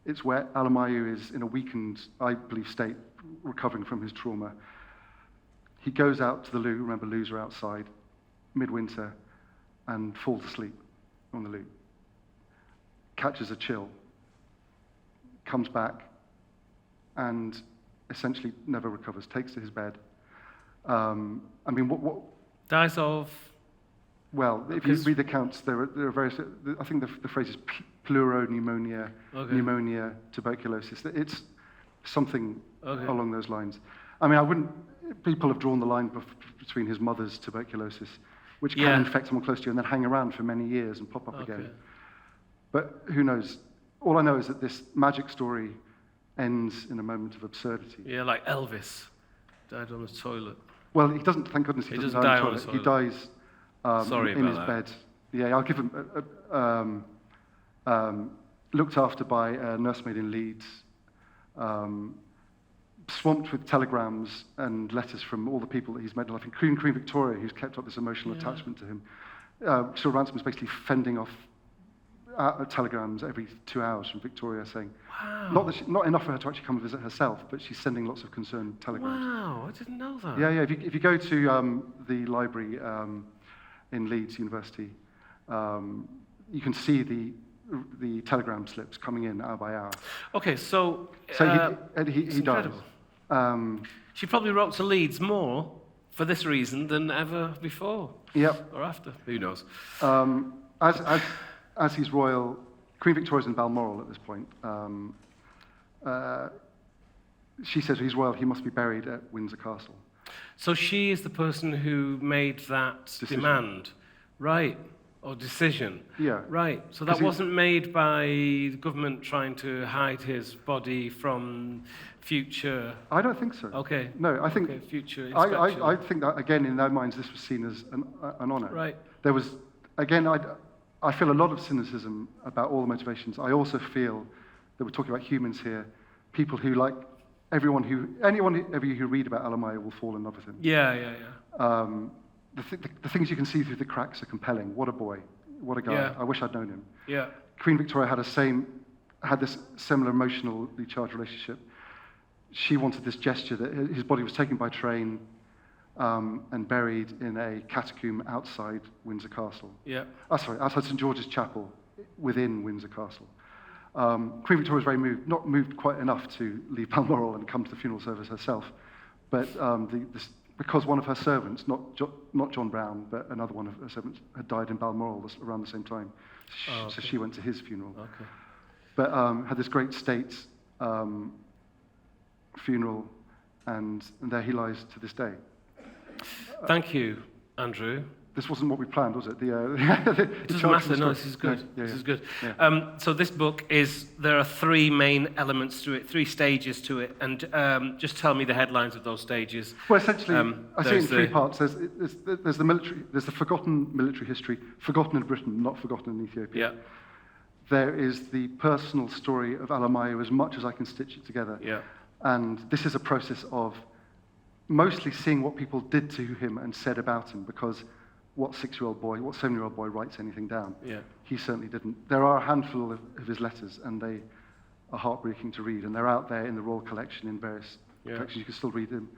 B: It's wet. Alemayehu is in a weakened, I believe, state, recovering from his trauma. He goes out to the loo. Remember, loos are outside, midwinter, and falls asleep on the loo. Catches a chill. Comes back, and essentially never recovers. Takes to his bed. What
A: Dies of?
B: Well, if you read the accounts, there are various. I think the phrase is pleuropneumonia, pneumonia, tuberculosis. It's something along those lines. I mean, I wouldn't. People have drawn the line between his mother's tuberculosis, which can infect someone close to you and then hang around for many years and pop up again. But who knows? All I know is that this magic story ends in a moment of absurdity.
A: Yeah, like Elvis died on the toilet.
B: Well, he doesn't. Thank goodness he doesn't die on the toilet. He dies in his bed. Yeah, I'll give him looked after by a nursemaid in Leeds, swamped with telegrams and letters from all the people that he's made life, including Queen Victoria, who's kept up this emotional attachment to him. Cyril Ransom is basically fending off telegrams every 2 hours from Victoria saying, not enough for her to actually come and visit herself, but she's sending lots of concerned telegrams.
A: Wow, I didn't know that.
B: Yeah. If you go to the library in Leeds University, you can see the telegram slips coming in hour by hour.
A: Okay, so
B: he died.
A: She probably wrote to Leeds more for this reason than ever before.
B: Yep.
A: Or after, who knows?
B: As His Royal, Queen Victoria's in Balmoral at this point. She says His Royal, he must be buried at Windsor Castle.
A: So she is the person who made that demand, right? Or decision.
B: Yeah.
A: Right. So that wasn't made by the government trying to hide his body from future.
B: I don't think so.
A: Okay.
B: No, I think
A: future inspection.
B: I think that again in their minds this was seen as an honour.
A: Right.
B: There was again I feel a lot of cynicism about all the motivations. I also feel that we're talking about humans here, people who like anyone of you who read about Alemayehu will fall in love with him.
A: Yeah.
B: The things you can see through the cracks are compelling. What a boy. What a guy.
A: Yeah.
B: I wish I'd known him.
A: Yeah.
B: Queen Victoria had this similar emotionally charged relationship. She wanted this gesture that his body was taken by train and buried in a catacomb outside Windsor Castle.
A: Yeah.
B: Outside St George's Chapel within Windsor Castle. Queen Victoria was very moved, not moved quite enough to leave Balmoral and come to the funeral service herself, but because one of her servants, not John Brown, but another one of her servants, had died in Balmoral around the same time. So she went to his funeral.
A: Okay.
B: But had this great state funeral, and there he lies to this day.
A: Thank you, Andrew.
B: This wasn't what we planned, was it?
A: It doesn't matter. No, this is good. This is good.
B: Yeah.
A: So this book there are three main elements to it, three stages to it, and just tell me the headlines of those stages.
B: Well, essentially, I see it in three parts. There's the military. There's the forgotten military history, forgotten in Britain, not forgotten in Ethiopia.
A: Yeah.
B: There is the personal story of Alemayehu, as much as I can stitch it together.
A: Yeah.
B: And this is a process of mostly seeing what people did to him and said about him, because what 7-year-old boy writes anything down? Yeah. He certainly didn't. There are a handful of his letters, and they are heartbreaking to read, and they're out there in the Royal Collection in various collections. You can still read them.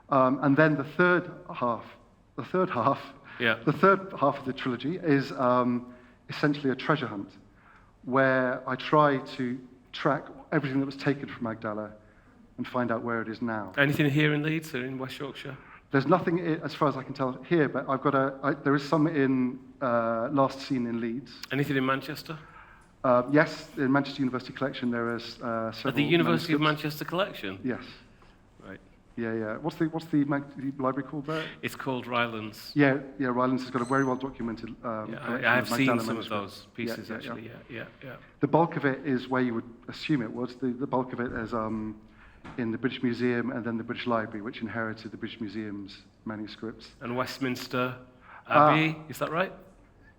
B: And then the third half of the trilogy is essentially a treasure hunt, where I try to track everything that was taken from Magdala and find out where it is now.
A: Anything here in Leeds or in West Yorkshire?
B: There's nothing, as far as I can tell, here, but there is some in Last Seen in Leeds.
A: Anything in Manchester?
B: Yes, in Manchester University Collection there is several.
A: At the University of Manchester Collection?
B: Yes.
A: Right.
B: Yeah. What's the library called there?
A: It's called Rylands.
B: Yeah. Rylands has got a very well documented collection.
A: I have seen
B: Magdala
A: some of those pieces actually. Yeah.
B: The bulk of it is where you would assume it was. The bulk of it is in the British Museum and then the British Library, which inherited the British Museum's manuscripts.
A: And Westminster Abbey, is that right?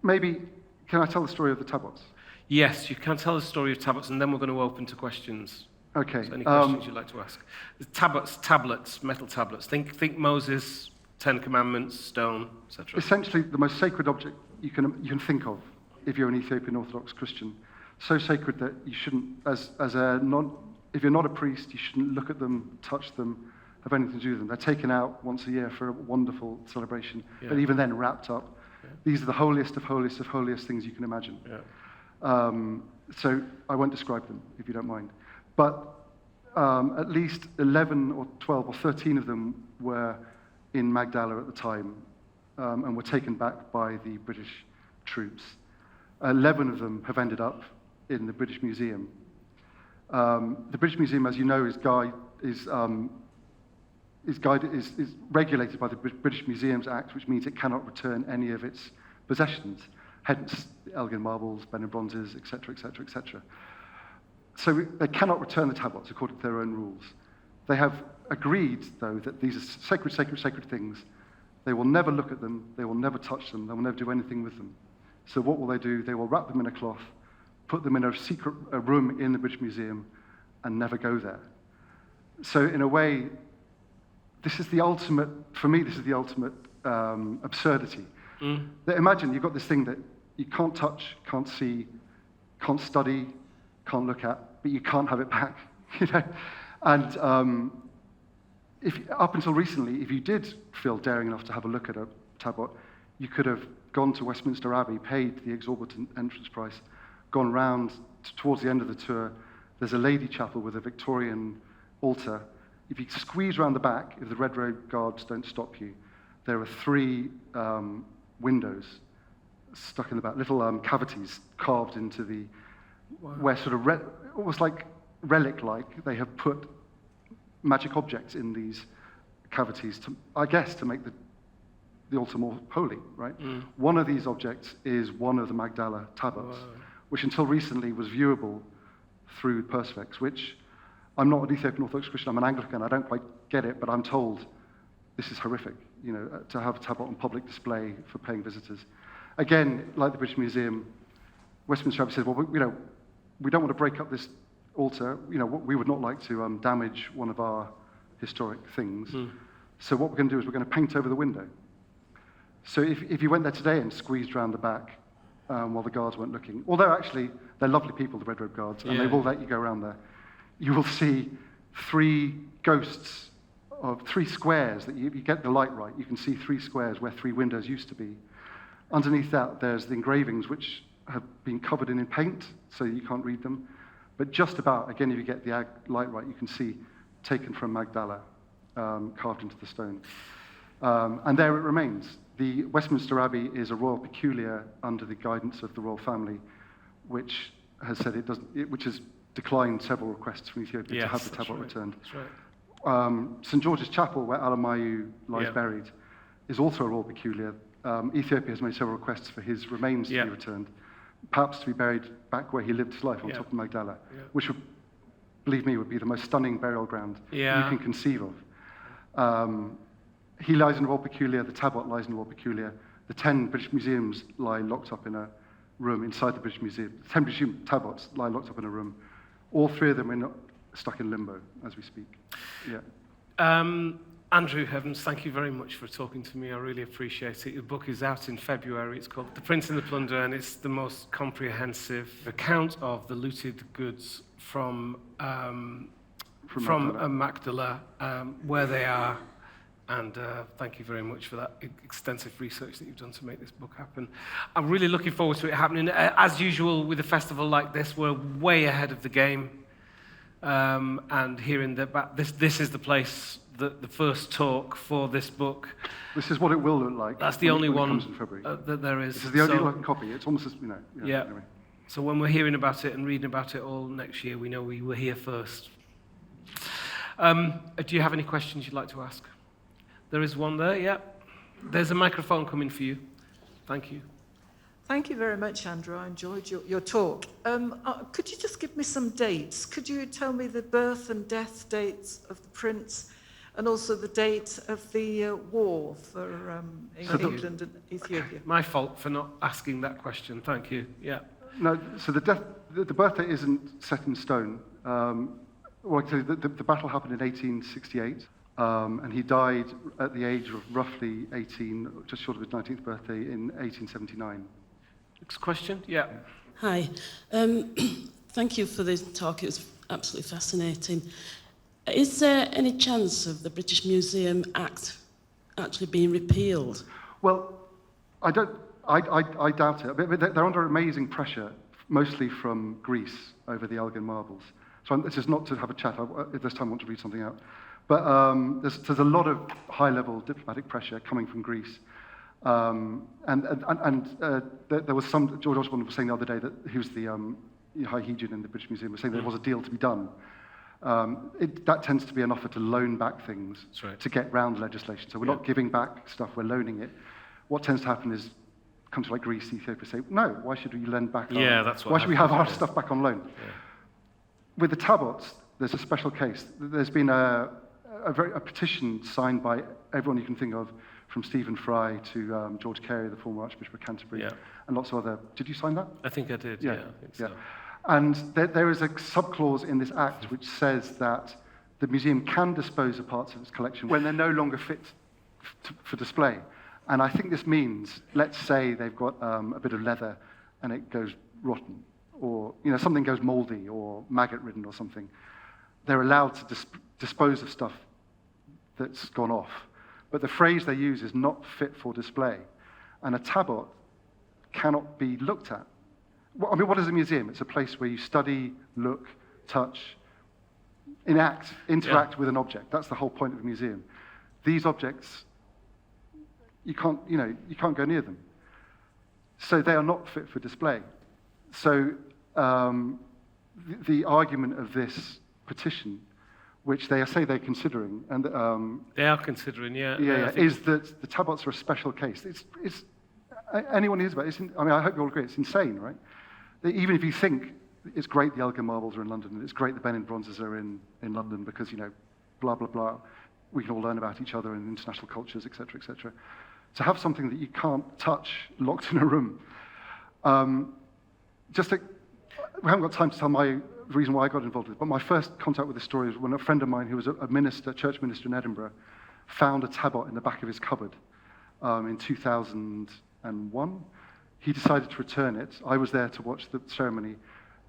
B: Maybe. Can I tell the story of the tablets?
A: Yes, you can tell the story of tablets, and then we're going to open to questions.
B: Okay.
A: So any questions you'd like to ask? The tablets, metal tablets. Think Moses, Ten Commandments, stone, etc.
B: Essentially, the most sacred object you can think of if you're an Ethiopian Orthodox Christian. So sacred that you shouldn't, if you're not a priest, you shouldn't look at them, touch them, have anything to do with them. They're taken out once a year for a wonderful celebration, but even then wrapped up. Yeah. These are the holiest of holiest of holiest things you can imagine. Yeah. So I won't describe them, if you don't mind. But at least 11 or 12 or 13 of them were in Magdala at the time, and were taken back by the British troops. 11 of them have ended up in the British Museum. The British Museum, as you know, is regulated by the British Museums Act, which means it cannot return any of its possessions, hence the Elgin marbles, Blenheim bronzes, etc., etc., etc. So they cannot return the tablets according to their own rules. They have agreed, though, that these are sacred, sacred, sacred things. They will never look at them, they will never touch them, they will never do anything with them. So what will they do? They will wrap them in a cloth, put them in a secret room in the British Museum, and never go there. So in a way, this is the ultimate, for me, this is the ultimate absurdity. That imagine you've got this thing that you can't touch, can't see, can't study, can't look at, but you can't have it back. You know? And up until recently, if you did feel daring enough to have a look at a tablet, you could have gone to Westminster Abbey, paid the exorbitant entrance price, gone round towards the end of the tour. There's a lady chapel with a Victorian altar. If you squeeze around the back, if the Red Road guards don't stop you, there are 3 windows stuck in the back, little cavities carved into the, where sort of, almost like relic-like, they have put magic objects in these cavities, to, I guess, to make the altar more holy, right? One of these objects is one of the Magdala tablets, which until recently was viewable through Perspex, which I'm not an Ethiopian Orthodox Christian, I'm an Anglican, I don't quite get it, but I'm told this is horrific, you know, to have a tablet on public display for paying visitors. Again, like the British Museum, Westminster Abbey said, well, we don't want to break up this altar, you know, we would not like to damage one of our historic things. So what we're going to do is we're going to paint over the window. So if you went there today and squeezed around the back while the guards weren't looking, although actually they're lovely people, the Red Robe guards, and they will let you go around there, you will see 3 ghosts of 3 squares that you get the light right. You can see 3 squares where 3 windows used to be. Underneath that, there's the engravings, which have been covered in paint, so you can't read them. But just about, again, if you get the light right, you can see taken from Magdala, carved into the stone. And there it remains. The Westminster Abbey is a royal peculiar under the guidance of the royal family, which has said which has declined several requests from Ethiopia to have the tablet returned.
A: That's right.
B: St. George's Chapel, where Alemayehu lies buried, is also a royal peculiar. Ethiopia has made several requests for his remains to be returned, perhaps to be buried back where he lived his life, on top of Magdala, which would, believe me, would be the most stunning burial ground you can conceive of. He lies in a royal peculiar, the tablet lies in a royal peculiar. The 10 British museums lie locked up in a room inside the British Museum. The 10 British tablets lie locked up in a room. All 3 of them are stuck in limbo as we speak.
A: Andrew Heavens, thank you very much for talking to me. I really appreciate it. Your book is out in February. It's called The Prince and the Plunder, and it's the most comprehensive account of the looted goods from Magdala, where they are. And thank you very much for that extensive research that you've done to make this book happen. I'm really looking forward to it happening. As usual, with a festival like this, we're way ahead of the game. And hearing that this is the place, the first talk for this book.
B: This is what it will look like.
A: That's the only one that there is.
B: This is the only copy. It's almost as, you know. Anyway.
A: So when we're hearing about it and reading about it all next year, we know we were here first. Do you have any questions you'd like to ask? There is one there, yeah. There's a microphone coming for you. Thank you.
C: Thank you very much, Andrew. I enjoyed your talk. Could you just give me some dates? Could you tell me the birth and death dates of the prince, and also the date of the war for England and Ethiopia?
A: My fault for not asking that question. Thank you. Yeah.
B: No, so the birth date isn't set in stone. The battle happened in 1868. And he died at the age of roughly 18, just short of his 19th birthday, in 1879.
A: Next question? Yeah.
D: Hi. Thank you for this talk. It was absolutely fascinating. Is there any chance of the British Museum Act actually being repealed?
B: Well, I doubt it. But they're under amazing pressure, mostly from Greece over the Elgin marbles. So this is not to have a chat. At this time I want to read something out. But there's a lot of high-level diplomatic pressure coming from Greece. There was some, George Osborne was saying the other day that he was the High Hegian in the British Museum, was saying there was a deal to be done. That tends to be an offer to loan back things to get round legislation. So we're not giving back stuff, we're loaning it. What tends to happen is countries like Greece, Ethiopia say, no, why should we lend back? Why should we have our stuff back on loan? Yeah. With the Tabots, there's a special case. There's been a petition signed by everyone you can think of, from Stephen Fry to George Carey, the former Archbishop of Canterbury, and lots of other. Did you sign that?
A: I think I did. Yeah, I think so.
B: And there is a subclause in this act which says that the museum can dispose of parts of its collection when they're no longer fit for display. And I think this means, let's say they've got a bit of leather and it goes rotten, or something goes moldy or maggot-ridden or something. They're allowed to dispose of stuff that's gone off. But the phrase they use is not fit for display. And a tabot cannot be looked at. I mean, what is a museum? It's a place where you study, look, touch, interact with an object. That's the whole point of a museum. These objects, you can't go near them. So they are not fit for display. So the argument of this petition, which they say they're considering, and
A: they are considering,
B: is that the Tabots are a special case. It's anyone who hears about it. I hope you all agree. It's insane, right? Even if you think it's great the Elgin marbles are in London, and it's great the Benin bronzes are in London because blah blah blah, we can all learn about each other and international cultures, etc., etc. To have something that you can't touch locked in a room. We haven't got time to tell the reason why I got involved with it, but my first contact with this story was when a friend of mine who was a church minister in Edinburgh found a tabot in the back of his cupboard in 2001. He decided to return it. I was there to watch the ceremony.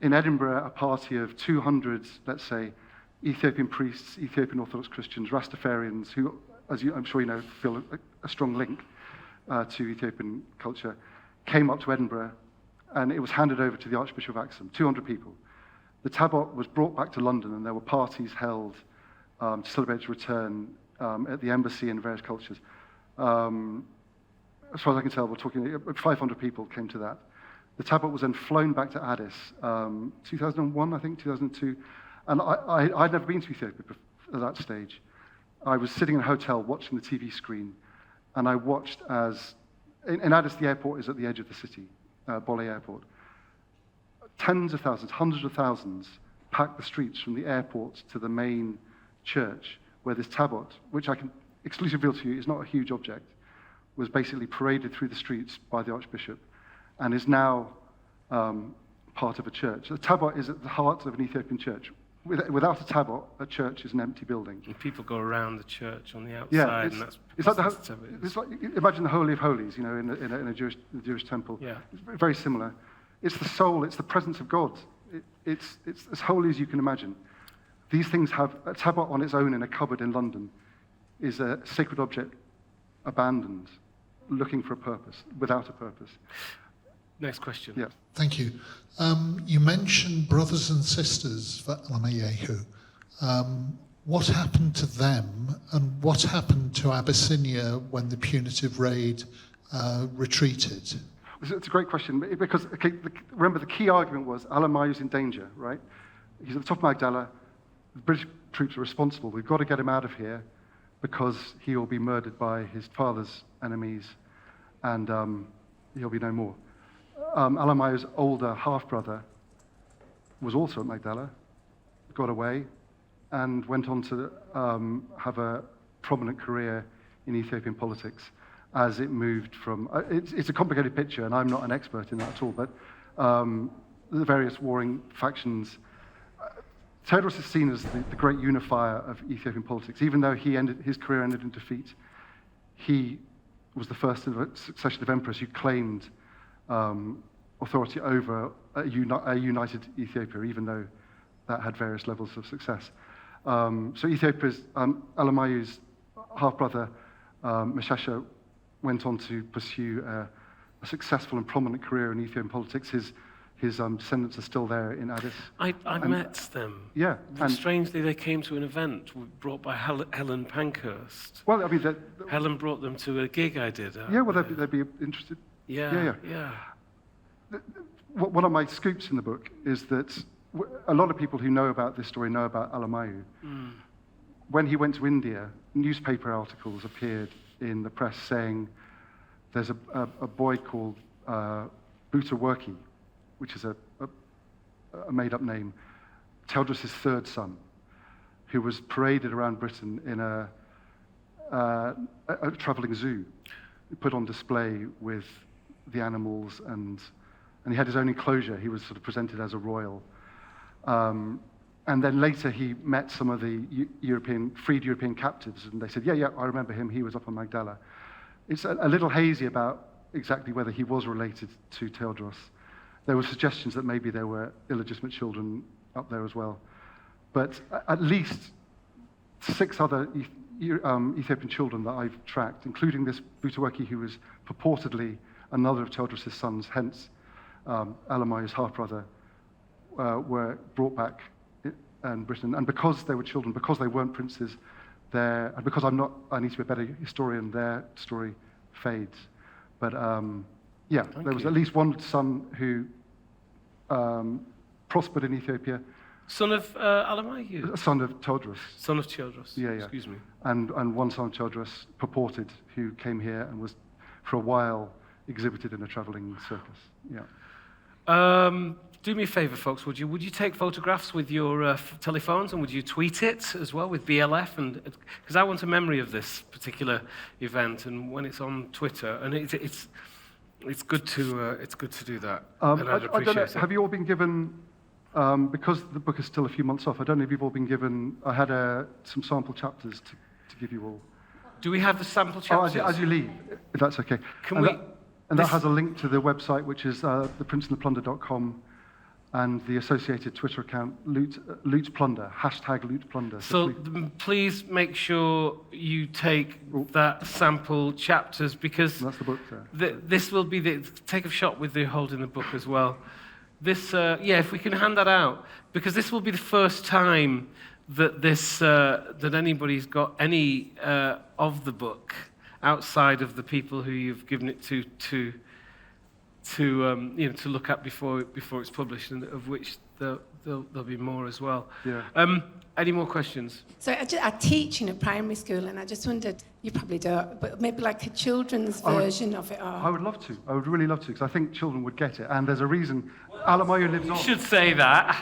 B: In Edinburgh, a party of 200, let's say, Ethiopian priests, Ethiopian Orthodox Christians, Rastafarians, who, I'm sure you know, feel a strong link to Ethiopian culture, came up to Edinburgh, and it was handed over to the Archbishop of Axum, 200 people. The tabot was brought back to London, and there were parties held to celebrate its return at the embassy and various cultures. As far as I can tell, we're talking 500 people came to that. The tabot was then flown back to Addis, 2001, I think, 2002. And I'd never been to Ethiopia at that stage. I was sitting in a hotel watching the TV screen, and I watched as, in Addis, the airport is at the edge of the city, Bole Airport. Tens of thousands, hundreds of thousands packed the streets from the airport to the main church, where this tabot, which I can exclusively reveal to you is not a huge object, was basically paraded through the streets by the Archbishop and is now part of a church. The tabot is at the heart of an Ethiopian church. Without a tabot, a church is an empty building.
A: And people go around the church on the outside, and
B: it's like imagine the Holy of Holies, in a Jewish temple.
A: Yeah.
B: It's very similar. It's the soul, it's the presence of God. It's as holy as you can imagine. These things have a tabot on its own in a cupboard in London is a sacred object abandoned, looking for a purpose, without a purpose.
A: Next question.
B: Yeah.
E: Thank you. You mentioned brothers and sisters for Alemayehu. What happened to them, and what happened to Abyssinia when the punitive raid retreated?
B: It's a great question, because remember the key argument was Alemayehu's in danger, right? He's at the top of Magdala. The British troops are responsible. We've got to get him out of here because he will be murdered by his father's enemies, and he'll be no more. Alemayehu's older half-brother was also at Magdala, got away, and went on to have a prominent career in Ethiopian politics as it moved from... It's a complicated picture, and I'm not an expert in that at all, but the various warring factions... Tewodros is seen as the great unifier of Ethiopian politics. Even though his career ended in defeat, he was the first in a succession of emperors who claimed authority over a united Ethiopia, even though that had various levels of success. So Ethiopia's Alemayehu's half-brother, Meshesha, went on to pursue a successful and prominent career in Ethiopian politics. His His descendants are still there in Addis.
A: I met them.
B: Yeah.
A: And strangely, they came to an event brought by Helen Pankhurst.
B: Well, I mean,
A: Helen brought them to a gig I did.
B: Yeah, well, they'd be interested.
A: Yeah.
B: One of my scoops in the book is that a lot of people who know about this story know about Alemayehu. When he went to India, newspaper articles appeared in the press saying there's a boy called Butawarki, which is a made-up name, Tewodros' third son, who was paraded around Britain in a travelling zoo, put on display with the animals, and he had his own enclosure. He was sort of presented as a royal. And then later he met some of the freed European captives, and they said, yeah, I remember him, he was up on Magdala. It's a little hazy about exactly whether he was related to Tewodros. There were suggestions that maybe there were illegitimate children up there as well. But at least 6 other Ethiopian children that I've tracked, including this Butawarki, who was purportedly another of Tewodros' sons, hence Alemayehu's half-brother, were brought back in Britain. And because they were children, because they weren't princes, and because I need to be a better historian, their story fades. But there was at least one son who prospered in Ethiopia.
A: Son of Alemayehu?
B: Son of Tewodros.
A: Son of Tewodros.
B: Yeah.
A: Excuse me.
B: And one son of Tewodros, purported, who came here and was, for a while, exhibited in a travelling circus. Yeah.
A: Do me a favour, folks, would you take photographs with your telephones, and would you tweet it as well with BLF? And because I want a memory of this particular event, and when it's on Twitter, and it's good to do that. And I'd appreciate
B: I don't know,
A: it.
B: have you all been given? Because the book is still a few months off, I don't know if you've all been given. I had some sample chapters to give you all.
A: Do we have the sample chapters?
B: As you leave, if that's okay. That has a link to the website, which is theprinceandtheplunder.com. And the associated Twitter account, Loot Plunder, #LootPlunder.
A: So please make sure you take that sample chapters, because
B: that's the book there.
A: This will be take a shot with the holding the book as well. This, if we can hand that out, because this will be the first time that that anybody's got any of the book outside of the people who you've given it to look at before it's published, and of which there'll be more as well.
B: Yeah.
A: Any more questions?
F: So I teach in a primary school, and I just wondered, you probably don't, but maybe like a children's version of it.
B: I would love to. I would really love to, because I think children would get it. And there's a reason Alemayehu lives on.
A: You should say that.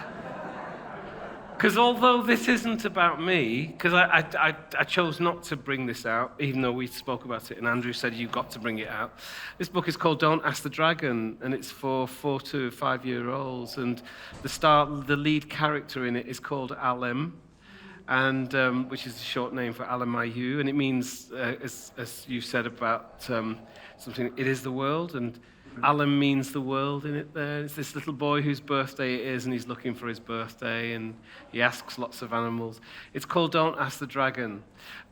A: Because although this isn't about me, because I chose not to bring this out, even though we spoke about it, and Andrew said you've got to bring it out. This book is called Don't Ask the Dragon, and it's for 4 to 5-year-olds. And the lead character in it is called Alem, and which is the short name for Alemayehu, and it means, as you said about something, it is the world, and Alem means the world in it there. It's this little boy whose birthday it is, and he's looking for his birthday, and he asks lots of animals. It's called Don't Ask the Dragon.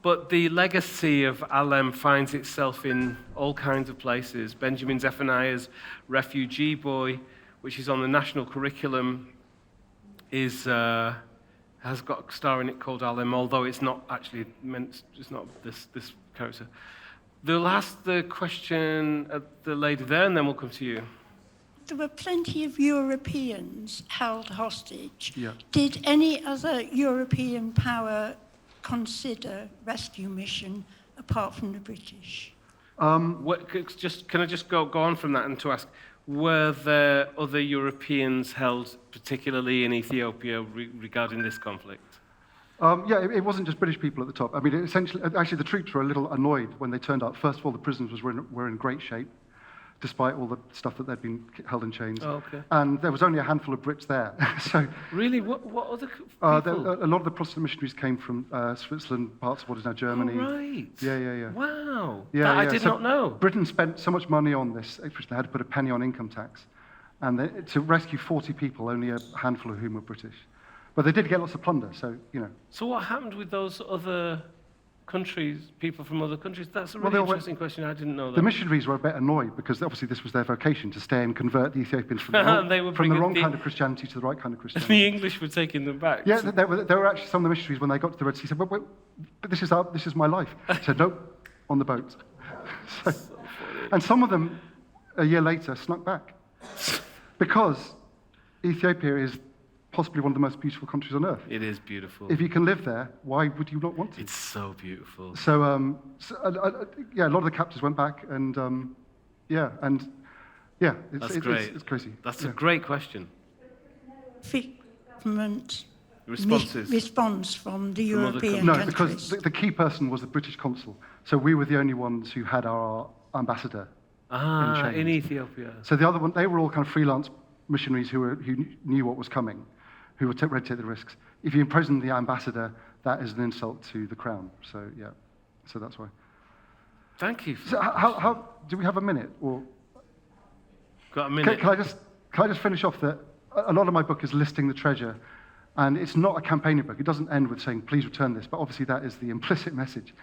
A: But the legacy of Alem finds itself in all kinds of places. Benjamin Zephaniah's Refugee Boy, which is on the national curriculum, has got a star in it called Alem, although it's not actually meant, it's not this character. They'll ask the question at the lady there, and then we'll come to you.
G: There were plenty of Europeans held hostage.
B: Yeah.
G: Did any other European power consider rescue mission apart from the British?
A: Can I just go on from that and to ask, were there other Europeans held, particularly in Ethiopia, regarding this conflict?
B: It wasn't just British people at the top. I mean, actually, the troops were a little annoyed when they turned up. First of all, the prisoners were in great shape, despite all the stuff that they'd been held in chains.
A: Oh, okay.
B: And there was only a handful of Brits there. So
A: really, what other people?
B: A lot of the Protestant missionaries came from Switzerland, parts of what is now Germany.
A: Oh, right.
B: Yeah.
A: Wow.
B: Yeah,
A: I did not know.
B: Britain spent so much money on this, they had to put a penny on income tax. And to rescue 40 people, only a handful of whom were British. But they did get lots of plunder, so, you know.
A: So what happened with those other countries, people from other countries? That's a
B: Well,
A: really
B: they all went-
A: interesting question. I didn't know that.
B: The missionaries were a bit annoyed because obviously this was their vocation, to stay and convert the Ethiopians from the wrong,
A: They were
B: from the
A: bringing
B: wrong
A: the-
B: kind of Christianity to the right kind of
A: The
B: Christianity.
A: English were taking them back.
B: Yeah, there were actually some of the missionaries, when they got to the Red Sea, said, but this is my life. I said, nope, on the boat. So, and some of them, a year later, snuck back. Because Ethiopia is possibly one of the most beautiful countries on earth.
A: It is beautiful.
B: If you can live there, why would you not want to?
A: It's so beautiful.
B: So, yeah, a lot of the captors went back, and
A: That's great.
B: It's crazy.
A: That's
B: Yeah.
A: a great question.
G: Government
A: Responses.
G: response from the
A: From other
G: European
B: No,
G: countries.
B: because the key person was the British consul. So we were the only ones who had our ambassador.
A: In
B: chains.
A: Ethiopia.
B: So the other one, they were all kind of freelance missionaries who knew what was coming, who would ready to take the risks. If you imprison the ambassador, that is an insult to the crown. So yeah, so that's why.
A: Thank you. For
B: So how do we have a minute? Or
A: Got a minute.
B: can I just finish off that a lot of my book is listing the treasure, and it's not a campaigning book. It doesn't end with saying please return this, but obviously that is the implicit message.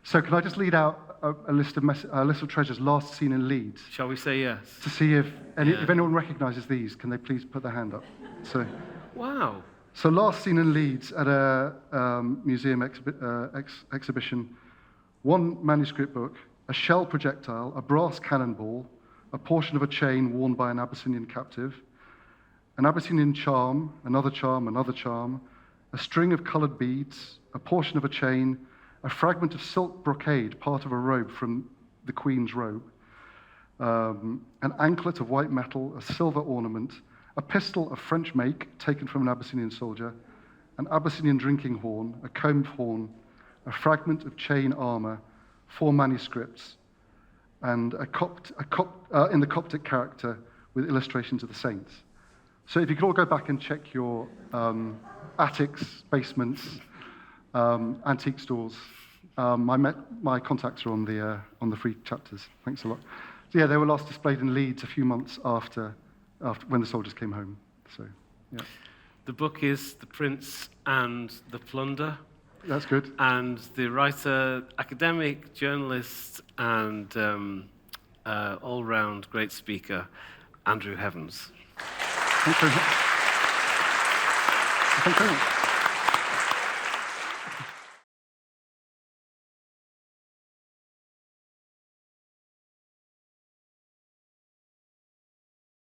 B: So can I just lead out a list of treasures last seen in Leeds,
A: Shall we say yes?
B: to see if
A: Yeah.
B: anyone recognises these? Can they please put their hand up?
A: Wow.
B: So last seen in Leeds at a museum exhibition, one manuscript book, a shell projectile, a brass cannonball, a portion of a chain worn by an Abyssinian captive, an Abyssinian charm, another charm, a string of coloured beads, a portion of a chain, a fragment of silk brocade, part of a robe from the Queen's robe, an anklet of white metal, a silver ornament, a pistol of French make taken from an Abyssinian soldier, an Abyssinian drinking horn, a combed horn, a fragment of chain armour, 4 manuscripts, and in the Coptic character with illustrations of the saints. So if you could all go back and check your attics, basements, antique stores, my contacts are on the free chapters. Thanks a lot. So yeah, they were last displayed in Leeds a few months after when the soldiers came home. So yeah,
A: The book is The Prince and the Plunder.
B: that's good.
A: And the writer, academic, journalist, and all-round great speaker, Andrew Heavens.
B: Thanks very much. Thanks very much.